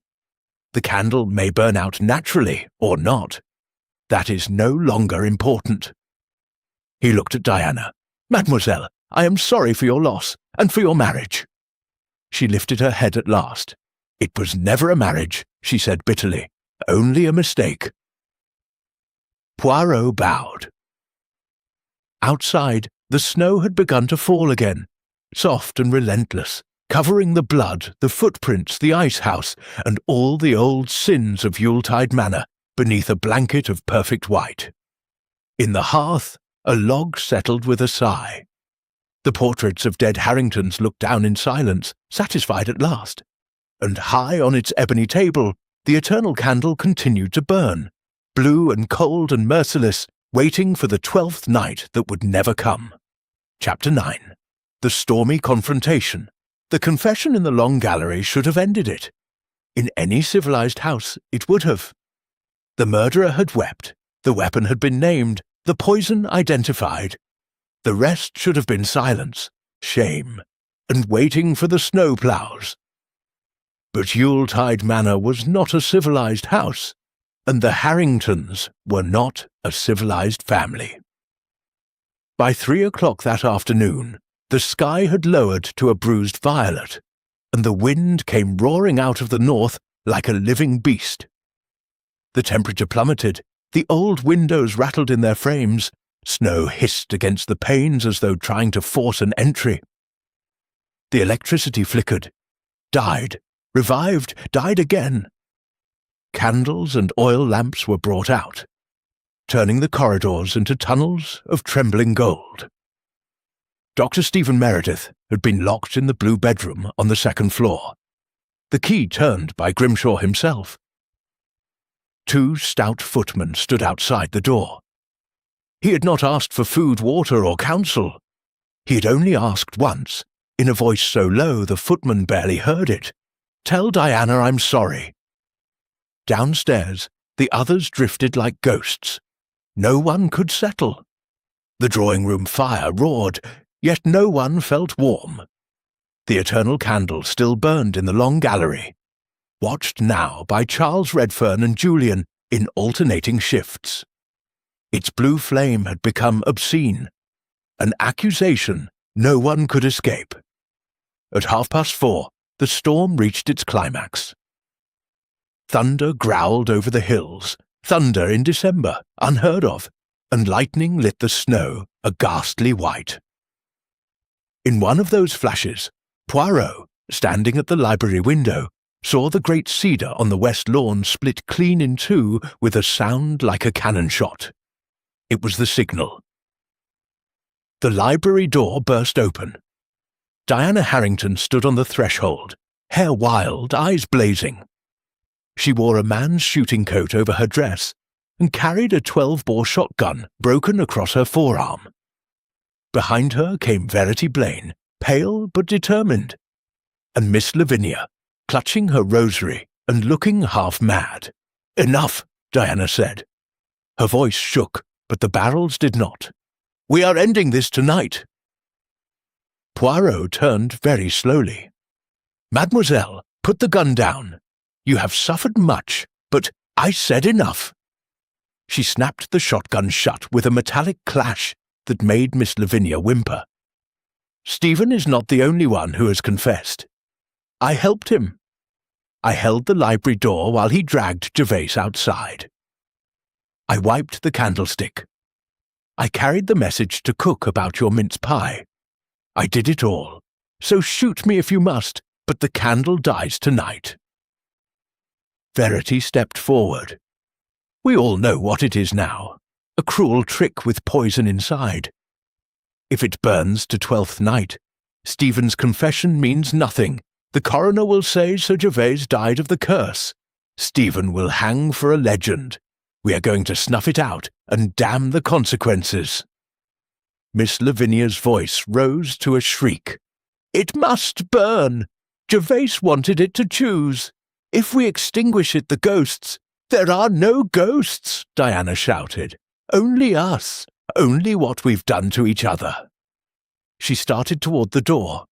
The candle may burn out naturally or not. That is no longer important." He looked at Diana. "Mademoiselle, I am sorry for your loss and for your marriage." She lifted her head at last. "It was never a marriage," she said bitterly. "Only a mistake." Poirot bowed. Outside, the snow had begun to fall again, soft and relentless, covering the blood, the footprints, the ice house, and all the old sins of Yuletide Manor beneath a blanket of perfect white. In the hearth, a log settled with a sigh. The portraits of dead Harringtons looked down in silence, satisfied at last, and high on its ebony table, the eternal candle continued to burn, blue and cold and merciless, waiting for the 12th night that would never come. Chapter 9. The stormy confrontation. The confession in the long gallery should have ended it. In any civilized house, it would have. The murderer had wept, the weapon had been named, the poison identified. The rest should have been silence, shame, and waiting for the snowplows. But Yuletide Manor was not a civilized house, and the Harringtons were not a civilized family. By 3 o'clock that afternoon, the sky had lowered to a bruised violet, and the wind came roaring out of the north like a living beast. The temperature plummeted, the old windows rattled in their frames, snow hissed against the panes as though trying to force an entry. The electricity flickered, died, revived, died again. Candles and oil lamps were brought out, turning the corridors into tunnels of trembling gold. Dr. Stephen Meredith had been locked in the blue bedroom on the second floor, the key turned by Grimshaw himself. 2 stout footmen stood outside the door. He had not asked for food, water, or counsel. He had only asked once, in a voice so low the footman barely heard it, "Tell Diana I'm sorry." Downstairs, the others drifted like ghosts. No one could settle. The drawing-room fire roared, yet no one felt warm. The eternal candle still burned in the long gallery, watched now by Charles Redfern and Julian in alternating shifts. Its blue flame had become obscene, an accusation no one could escape. At 4:30, the storm reached its climax. Thunder growled over the hills, thunder in December, unheard of, and lightning lit the snow a ghastly white. In one of those flashes, Poirot, standing at the library window, saw the great cedar on the west lawn split clean in two with a sound like a cannon shot. It was the signal. The library door burst open. Diana Harrington stood on the threshold, hair wild, eyes blazing. She wore a man's shooting coat over her dress and carried a 12-bore shotgun broken across her forearm. Behind her came Verity Blaine, pale but determined, and Miss Lavinia, clutching her rosary and looking half mad. "Enough," Diana said. Her voice shook, but the barrels did not. "We are ending this tonight." Poirot turned very slowly. "Mademoiselle, put the gun down. You have suffered much, but I said enough." She snapped the shotgun shut with a metallic clash that made Miss Lavinia whimper. "Stephen is not the only one who has confessed. I helped him. I held the library door while he dragged Gervase outside. I wiped the candlestick. I carried the message to cook about your mince pie. I did it all. So shoot me if you must, but the candle dies tonight." Verity stepped forward. "We all know what it is now. A cruel trick with poison inside. If it burns to 12th night, Stephen's confession means nothing. The coroner will say Sir Gervais died of the curse. Stephen will hang for a legend. We are going to snuff it out and damn the consequences." Miss Lavinia's voice rose to a shriek. "It must burn. Gervais wanted it to choose. If we extinguish it, the ghosts—" "There are no ghosts," Diana shouted. "Only us. Only what we've done to each other." She started toward the door.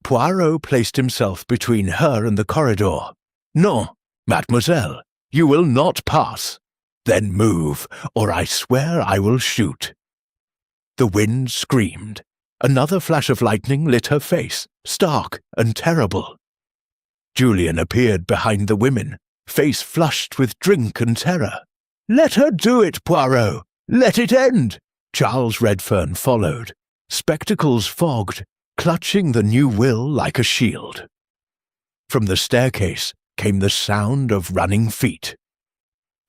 Poirot placed himself between her and the corridor. "Non, mademoiselle, you will not pass. Then move, or I swear I will shoot." The wind screamed. Another flash of lightning lit her face, stark and terrible. Julian appeared behind the women, face flushed with drink and terror. "Let her do it, Poirot! Let it end!" Charles Redfern followed, spectacles fogged, clutching the new will like a shield. From the staircase came the sound of running feet.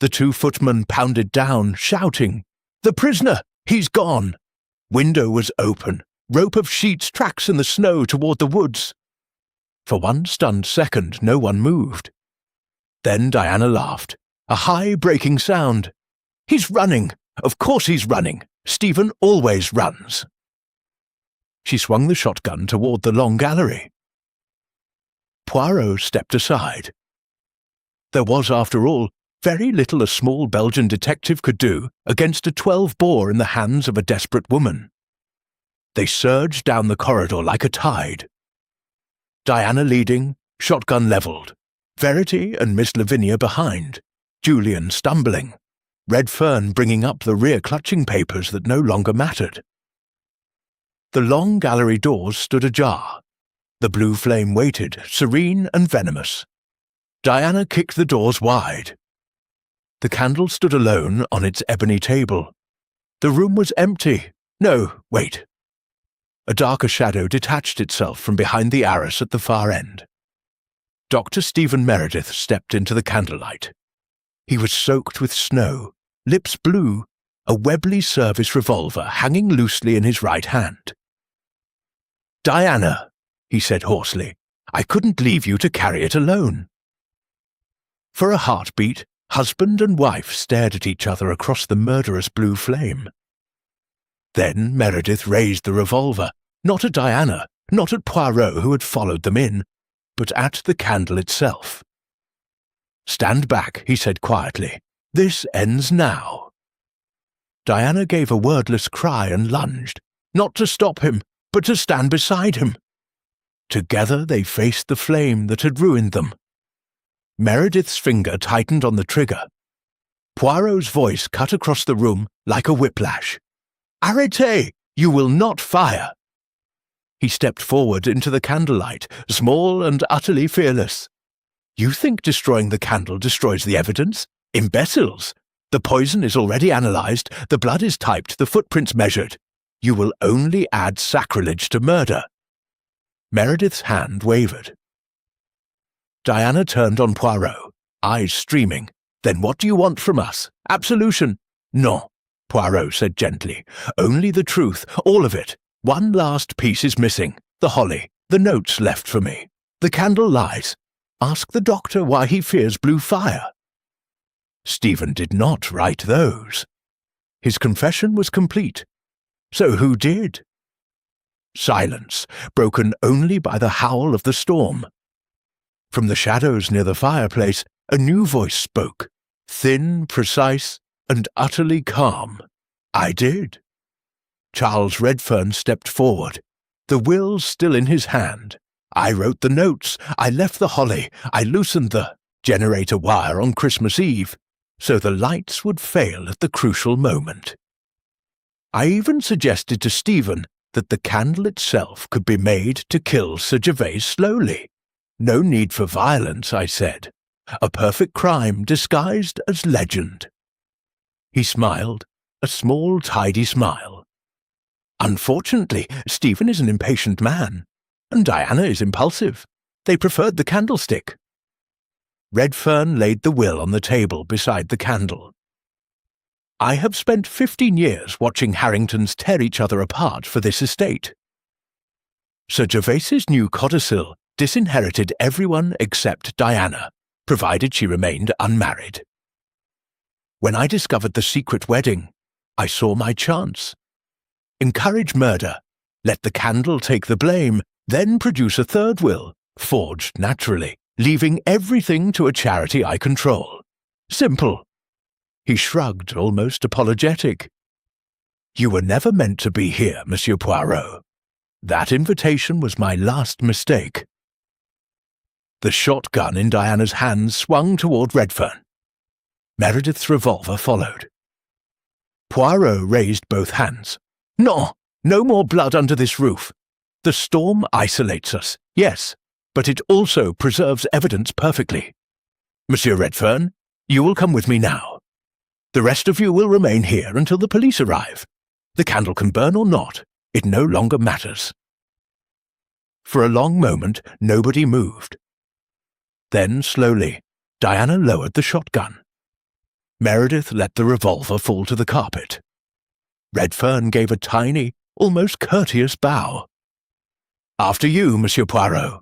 The 2 footmen pounded down, shouting, "The prisoner! He's gone!" Window was open, rope of sheets tracks in the snow toward the woods. For one stunned second, no one moved. Then Diana laughed, a high, breaking sound. "He's running! Of course he's running! Stephen always runs!" She swung the shotgun toward the long gallery. Poirot stepped aside. There was, after all, very little a small Belgian detective could do against a 12-bore in the hands of a desperate woman. They surged down the corridor like a tide. Diana leading, shotgun levelled, Verity and Miss Lavinia behind, Julian stumbling, Redfern bringing up the rear clutching papers that no longer mattered. The long gallery doors stood ajar. The blue flame waited, serene and venomous. Diana kicked the doors wide. The candle stood alone on its ebony table. The room was empty. No, wait. A darker shadow detached itself from behind the arras at the far end. Dr. Stephen Meredith stepped into the candlelight. He was soaked with snow, lips blue, a Webley service revolver hanging loosely in his right hand. "Diana," he said hoarsely, "I couldn't leave you to carry it alone." For a heartbeat, husband and wife stared at each other across the murderous blue flame. Then Meredith raised the revolver, not at Diana, not at Poirot who had followed them in, but at the candle itself. "Stand back," he said quietly. "This ends now." Diana gave a wordless cry and lunged, not to stop him, but to stand beside him. Together they faced the flame that had ruined them. Meredith's finger tightened on the trigger. Poirot's voice cut across the room like a whiplash. "Arrêtez! You will not fire!" He stepped forward into the candlelight, small and utterly fearless. "You think destroying the candle destroys the evidence? Imbeciles! The poison is already analysed, the blood is typed, the footprints measured. You will only add sacrilege to murder." Meredith's hand wavered. Diana turned on Poirot, eyes streaming. "Then what do you want from us? Absolution?" "Non," Poirot said gently. "Only the truth, all of it. One last piece is missing. The holly, the notes left for me. The candle lies. Ask the doctor why he fears blue fire." Stephen did not write those. His confession was complete. So who did? Silence, broken only by the howl of the storm. From the shadows near the fireplace, a new voice spoke, thin, precise, and utterly calm. "I did." Charles Redfern stepped forward, the will still in his hand. "I wrote the notes, I left the holly, I loosened the generator wire on Christmas Eve, so the lights would fail at the crucial moment. I even suggested to Stephen that the candle itself could be made to kill Sir Gervais slowly. No need for violence, I said. A perfect crime disguised as legend." He smiled, a small, tidy smile. "Unfortunately, Stephen is an impatient man, and Diana is impulsive. They preferred the candlestick." Redfern laid the will on the table beside the candle. I have spent 15 years watching Harringtons tear each other apart for this estate. Sir Gervas's new codicil disinherited everyone except Diana, provided she remained unmarried. When I discovered the secret wedding, I saw my chance. Encourage murder, let the candle take the blame, then produce a third will, forged naturally, leaving everything to a charity I control. Simple. He shrugged, almost apologetic. You were never meant to be here, Monsieur Poirot. That invitation was my last mistake. The shotgun in Diana's hands swung toward Redfern. Meredith's revolver followed. Poirot raised both hands. No more blood under this roof. The storm isolates us, yes, but it also preserves evidence perfectly. Monsieur Redfern, you will come with me now. The rest of you will remain here until the police arrive. The candle can burn or not. It no longer matters. For a long moment, nobody moved. Then, slowly, Diana lowered the shotgun. Meredith let the revolver fall to the carpet. Redfern gave a tiny, almost courteous bow. After you, Monsieur Poirot.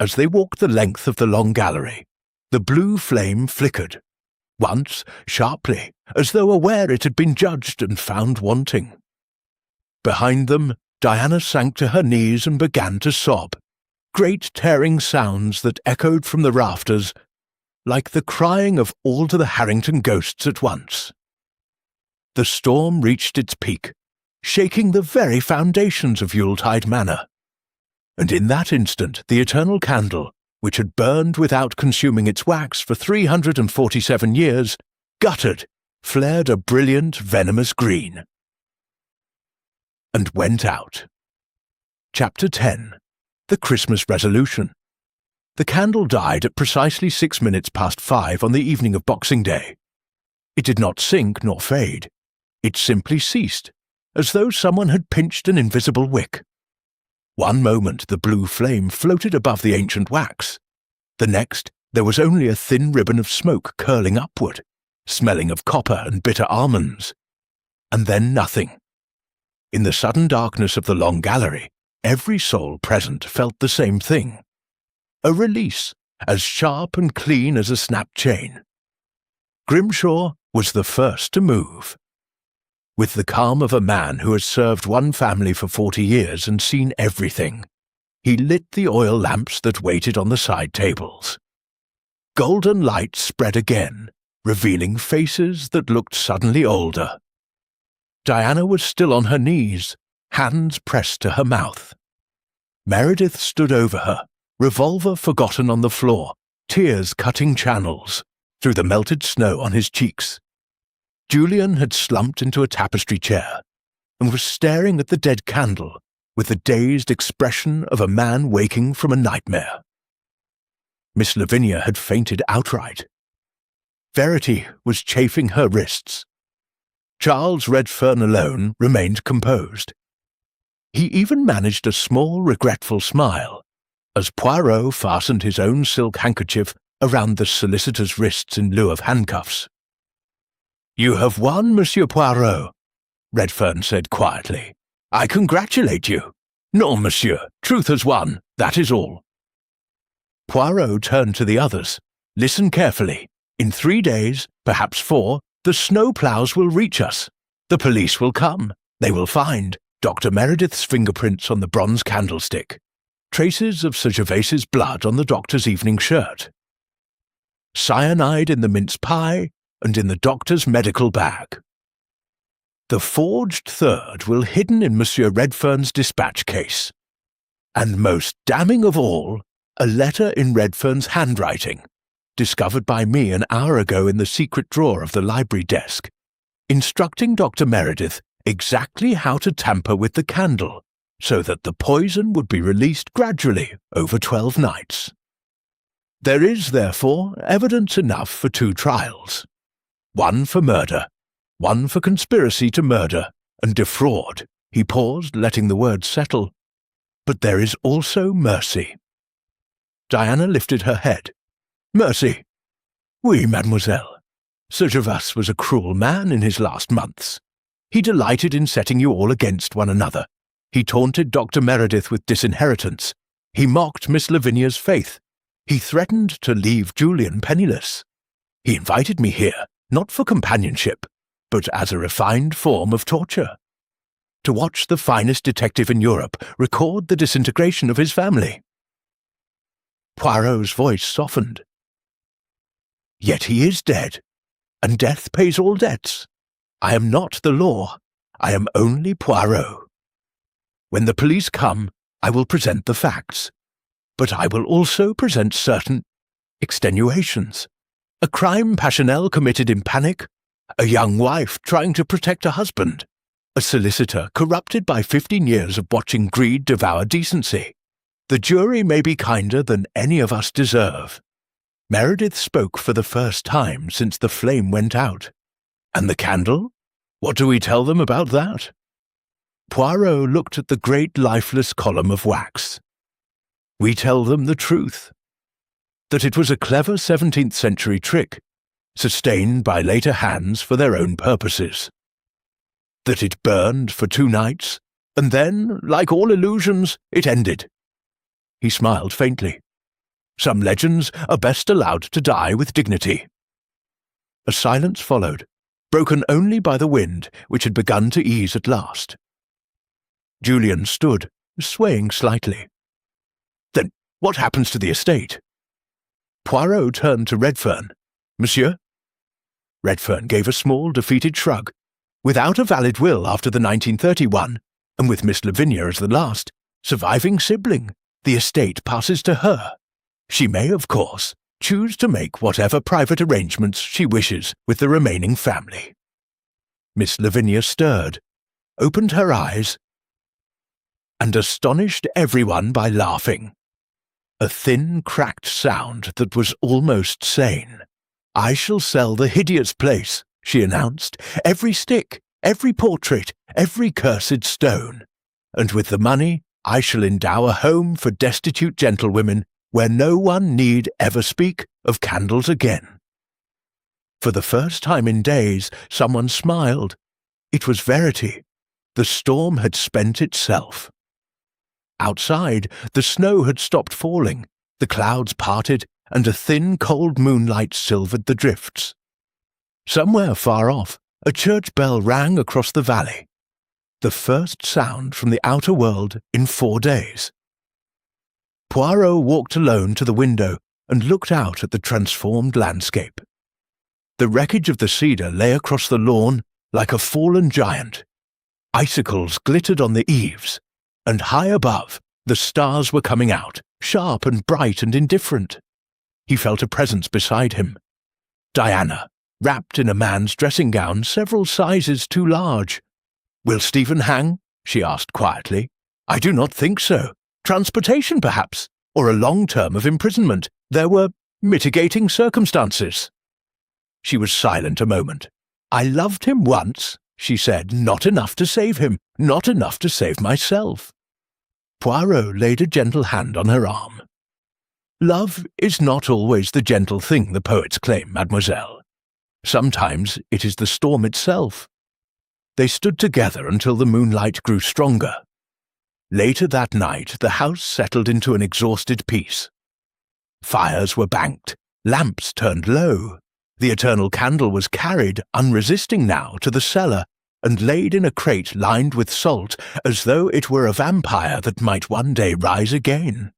As they walked the length of the long gallery, the blue flame flickered, once sharply, as though aware it had been judged and found wanting. Behind them, Diana sank to her knees and began to sob, great tearing sounds that echoed from the rafters, like the crying of all the Harrington ghosts at once. The storm reached its peak, shaking the very foundations of Yuletide Manor. And in that instant the eternal candle, which had burned without consuming its wax for 347 years, guttered, flared a brilliant, venomous green, and went out. Chapter 10. The Christmas Resolution. The candle died at precisely 6 minutes past 5 on the evening of Boxing Day. It did not sink nor fade. It simply ceased, as though someone had pinched an invisible wick. One moment the blue flame floated above the ancient wax. The next, there was only a thin ribbon of smoke curling upward, smelling of copper and bitter almonds. And then nothing. In the sudden darkness of the long gallery, every soul present felt the same thing. A release, as sharp and clean as a snapped chain. Grimshaw was the first to move. With the calm of a man who has served one family for 40 years and seen everything, he lit the oil lamps that waited on the side tables. Golden light spread again, revealing faces that looked suddenly older. Diana was still on her knees, hands pressed to her mouth. Meredith stood over her, revolver forgotten on the floor, tears cutting channels through the melted snow on his cheeks. Julian had slumped into a tapestry chair and was staring at the dead candle with the dazed expression of a man waking from a nightmare. Miss Lavinia had fainted outright. Verity was chafing her wrists. Charles Redfern alone remained composed. He even managed a small, regretful smile as Poirot fastened his own silk handkerchief around the solicitor's wrists in lieu of handcuffs. "You have won, Monsieur Poirot," Redfern said quietly. "I congratulate you. No, monsieur, truth has won, that is all." Poirot turned to the others. "Listen carefully. In 3 days, perhaps 4, the snowplows will reach us. The police will come. They will find Dr. Meredith's fingerprints on the bronze candlestick, traces of Sir Gervas's blood on the doctor's evening shirt, cyanide in the mince pie, and in the doctor's medical bag. The forged third will hidden in Monsieur Redfern's dispatch case. And most damning of all, a letter in Redfern's handwriting, discovered by me an hour ago in the secret drawer of the library desk, instructing Dr. Meredith exactly how to tamper with the candle, so that the poison would be released gradually over 12 nights. There is, therefore, evidence enough for 2 trials. One for murder, one for conspiracy to murder and defraud. He paused, letting the words settle. But there is also mercy. Diana lifted her head. "Mercy? Oui, mademoiselle. Sir Gervas was a cruel man in his last months. He delighted in setting you all against one another. He taunted Dr. Meredith with disinheritance. He mocked Miss Lavinia's faith. He threatened to leave Julian penniless. He invited me here, not for companionship, but as a refined form of torture. To watch the finest detective in Europe record the disintegration of his family. Poirot's voice softened. Yet he is dead, and death pays all debts. I am not the law. I am only Poirot. When the police come, I will present the facts. But I will also present certain extenuations. A crime passionnel committed in panic, a young wife trying to protect a husband, a solicitor corrupted by 15 years of watching greed devour decency. The jury may be kinder than any of us deserve. Meredith spoke for the first time since the flame went out. And the candle? What do we tell them about that? Poirot looked at the great lifeless column of wax. We tell them the truth. That it was a clever 17th century trick, sustained by later hands for their own purposes. That it burned for 2 nights, and then, like all illusions, it ended. He smiled faintly. Some legends are best allowed to die with dignity. A silence followed, broken only by the wind, which had begun to ease at last. Julian stood, swaying slightly. Then what happens to the estate? Poirot turned to Redfern. Monsieur? Redfern gave a small, defeated shrug. Without a valid will after the 1931, and with Miss Lavinia as the last, surviving sibling, the estate passes to her. She may, of course, choose to make whatever private arrangements she wishes with the remaining family. Miss Lavinia stirred, opened her eyes, and astonished everyone by laughing. A thin, cracked sound that was almost sane. I shall sell the hideous place, she announced, every stick, every portrait, every cursed stone. And with the money, I shall endow a home for destitute gentlewomen where no one need ever speak of candles again. For the first time in days, someone smiled. It was Verity. The storm had spent itself. Outside, the snow had stopped falling, the clouds parted, and a thin, cold moonlight silvered the drifts. Somewhere far off, a church bell rang across the valley. The first sound from the outer world in 4 days. Poirot walked alone to the window and looked out at the transformed landscape. The wreckage of the cedar lay across the lawn like a fallen giant. Icicles glittered on the eaves, and high above, the stars were coming out, sharp and bright and indifferent. He felt a presence beside him. Diana, wrapped in a man's dressing gown several sizes too large. Will Stephen hang? She asked quietly. I do not think so. Transportation, perhaps, or a long term of imprisonment. There were mitigating circumstances. She was silent a moment. I loved him once, she said, not enough to save him, not enough to save myself. Poirot laid a gentle hand on her arm. Love is not always the gentle thing the poets claim, mademoiselle. Sometimes it is the storm itself. They stood together until the moonlight grew stronger. Later that night, the house settled into an exhausted peace. Fires were banked, lamps turned low. The eternal candle was carried, unresisting now, to the cellar, and laid in a crate lined with salt, as though it were a vampire that might one day rise again.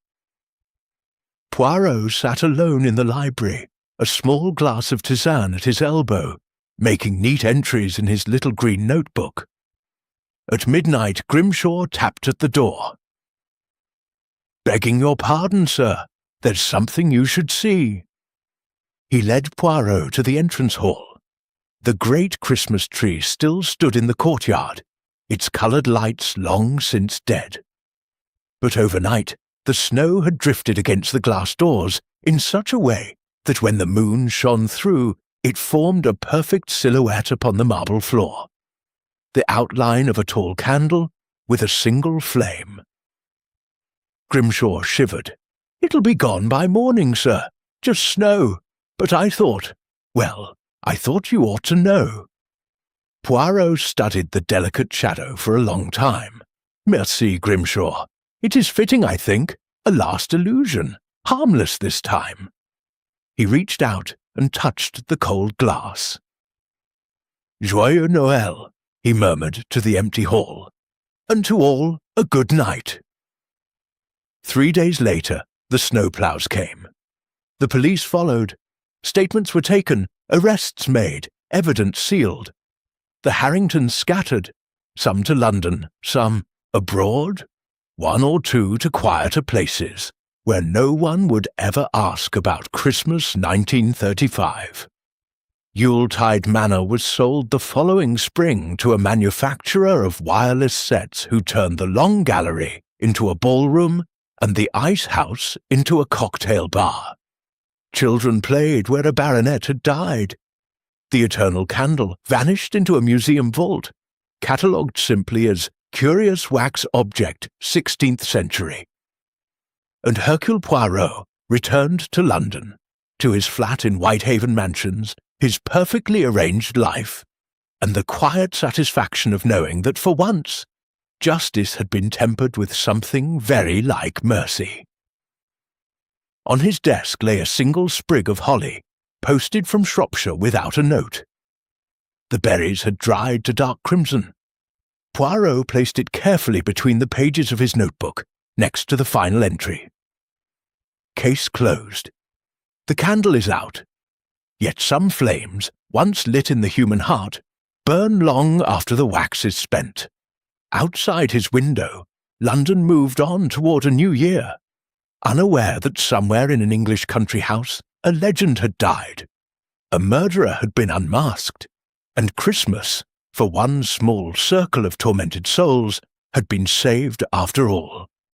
Poirot sat alone in the library, a small glass of tisane at his elbow, making neat entries in his little green notebook. At midnight, Grimshaw tapped at the door. "Begging your pardon, sir, there's something you should see." He led Poirot to the entrance hall. The great Christmas tree still stood in the courtyard, its coloured lights long since dead. But overnight, the snow had drifted against the glass doors in such a way that when the moon shone through, it formed a perfect silhouette upon the marble floor. The outline of a tall candle with a single flame. Grimshaw shivered. "It'll be gone by morning, sir. Just snow. But I thought, well, I thought you ought to know." Poirot studied the delicate shadow for a long time. "Merci, Grimshaw. It is fitting, I think. A last illusion. Harmless this time." He reached out and touched the cold glass. "Joyeux Noël," he murmured to the empty hall, "and to all a good night." 3 days later, the snowplows came. The police followed. Statements were taken, arrests made, evidence sealed. The Harringtons scattered, some to London, some abroad, one or two to quieter places, where no one would ever ask about Christmas 1935. Yuletide Manor was sold the following spring to a manufacturer of wireless sets who turned the Long Gallery into a ballroom and the Ice House into a cocktail bar. Children played where a baronet had died. The Eternal Candle vanished into a museum vault, catalogued simply as Curious Wax Object, 16th Century. And Hercule Poirot returned to London, to his flat in Whitehaven Mansions, his perfectly arranged life, and the quiet satisfaction of knowing that for once justice had been tempered with something very like mercy. On his desk lay a single sprig of holly, posted from Shropshire without a note. The berries had dried to dark crimson. Poirot placed it carefully between the pages of his notebook, next to the final entry. Case closed. The candle is out. Yet some flames, once lit in the human heart, burn long after the wax is spent. Outside his window, London moved on toward a new year, unaware that somewhere in an English country house a legend had died. A murderer had been unmasked, and Christmas, for one small circle of tormented souls, had been saved after all.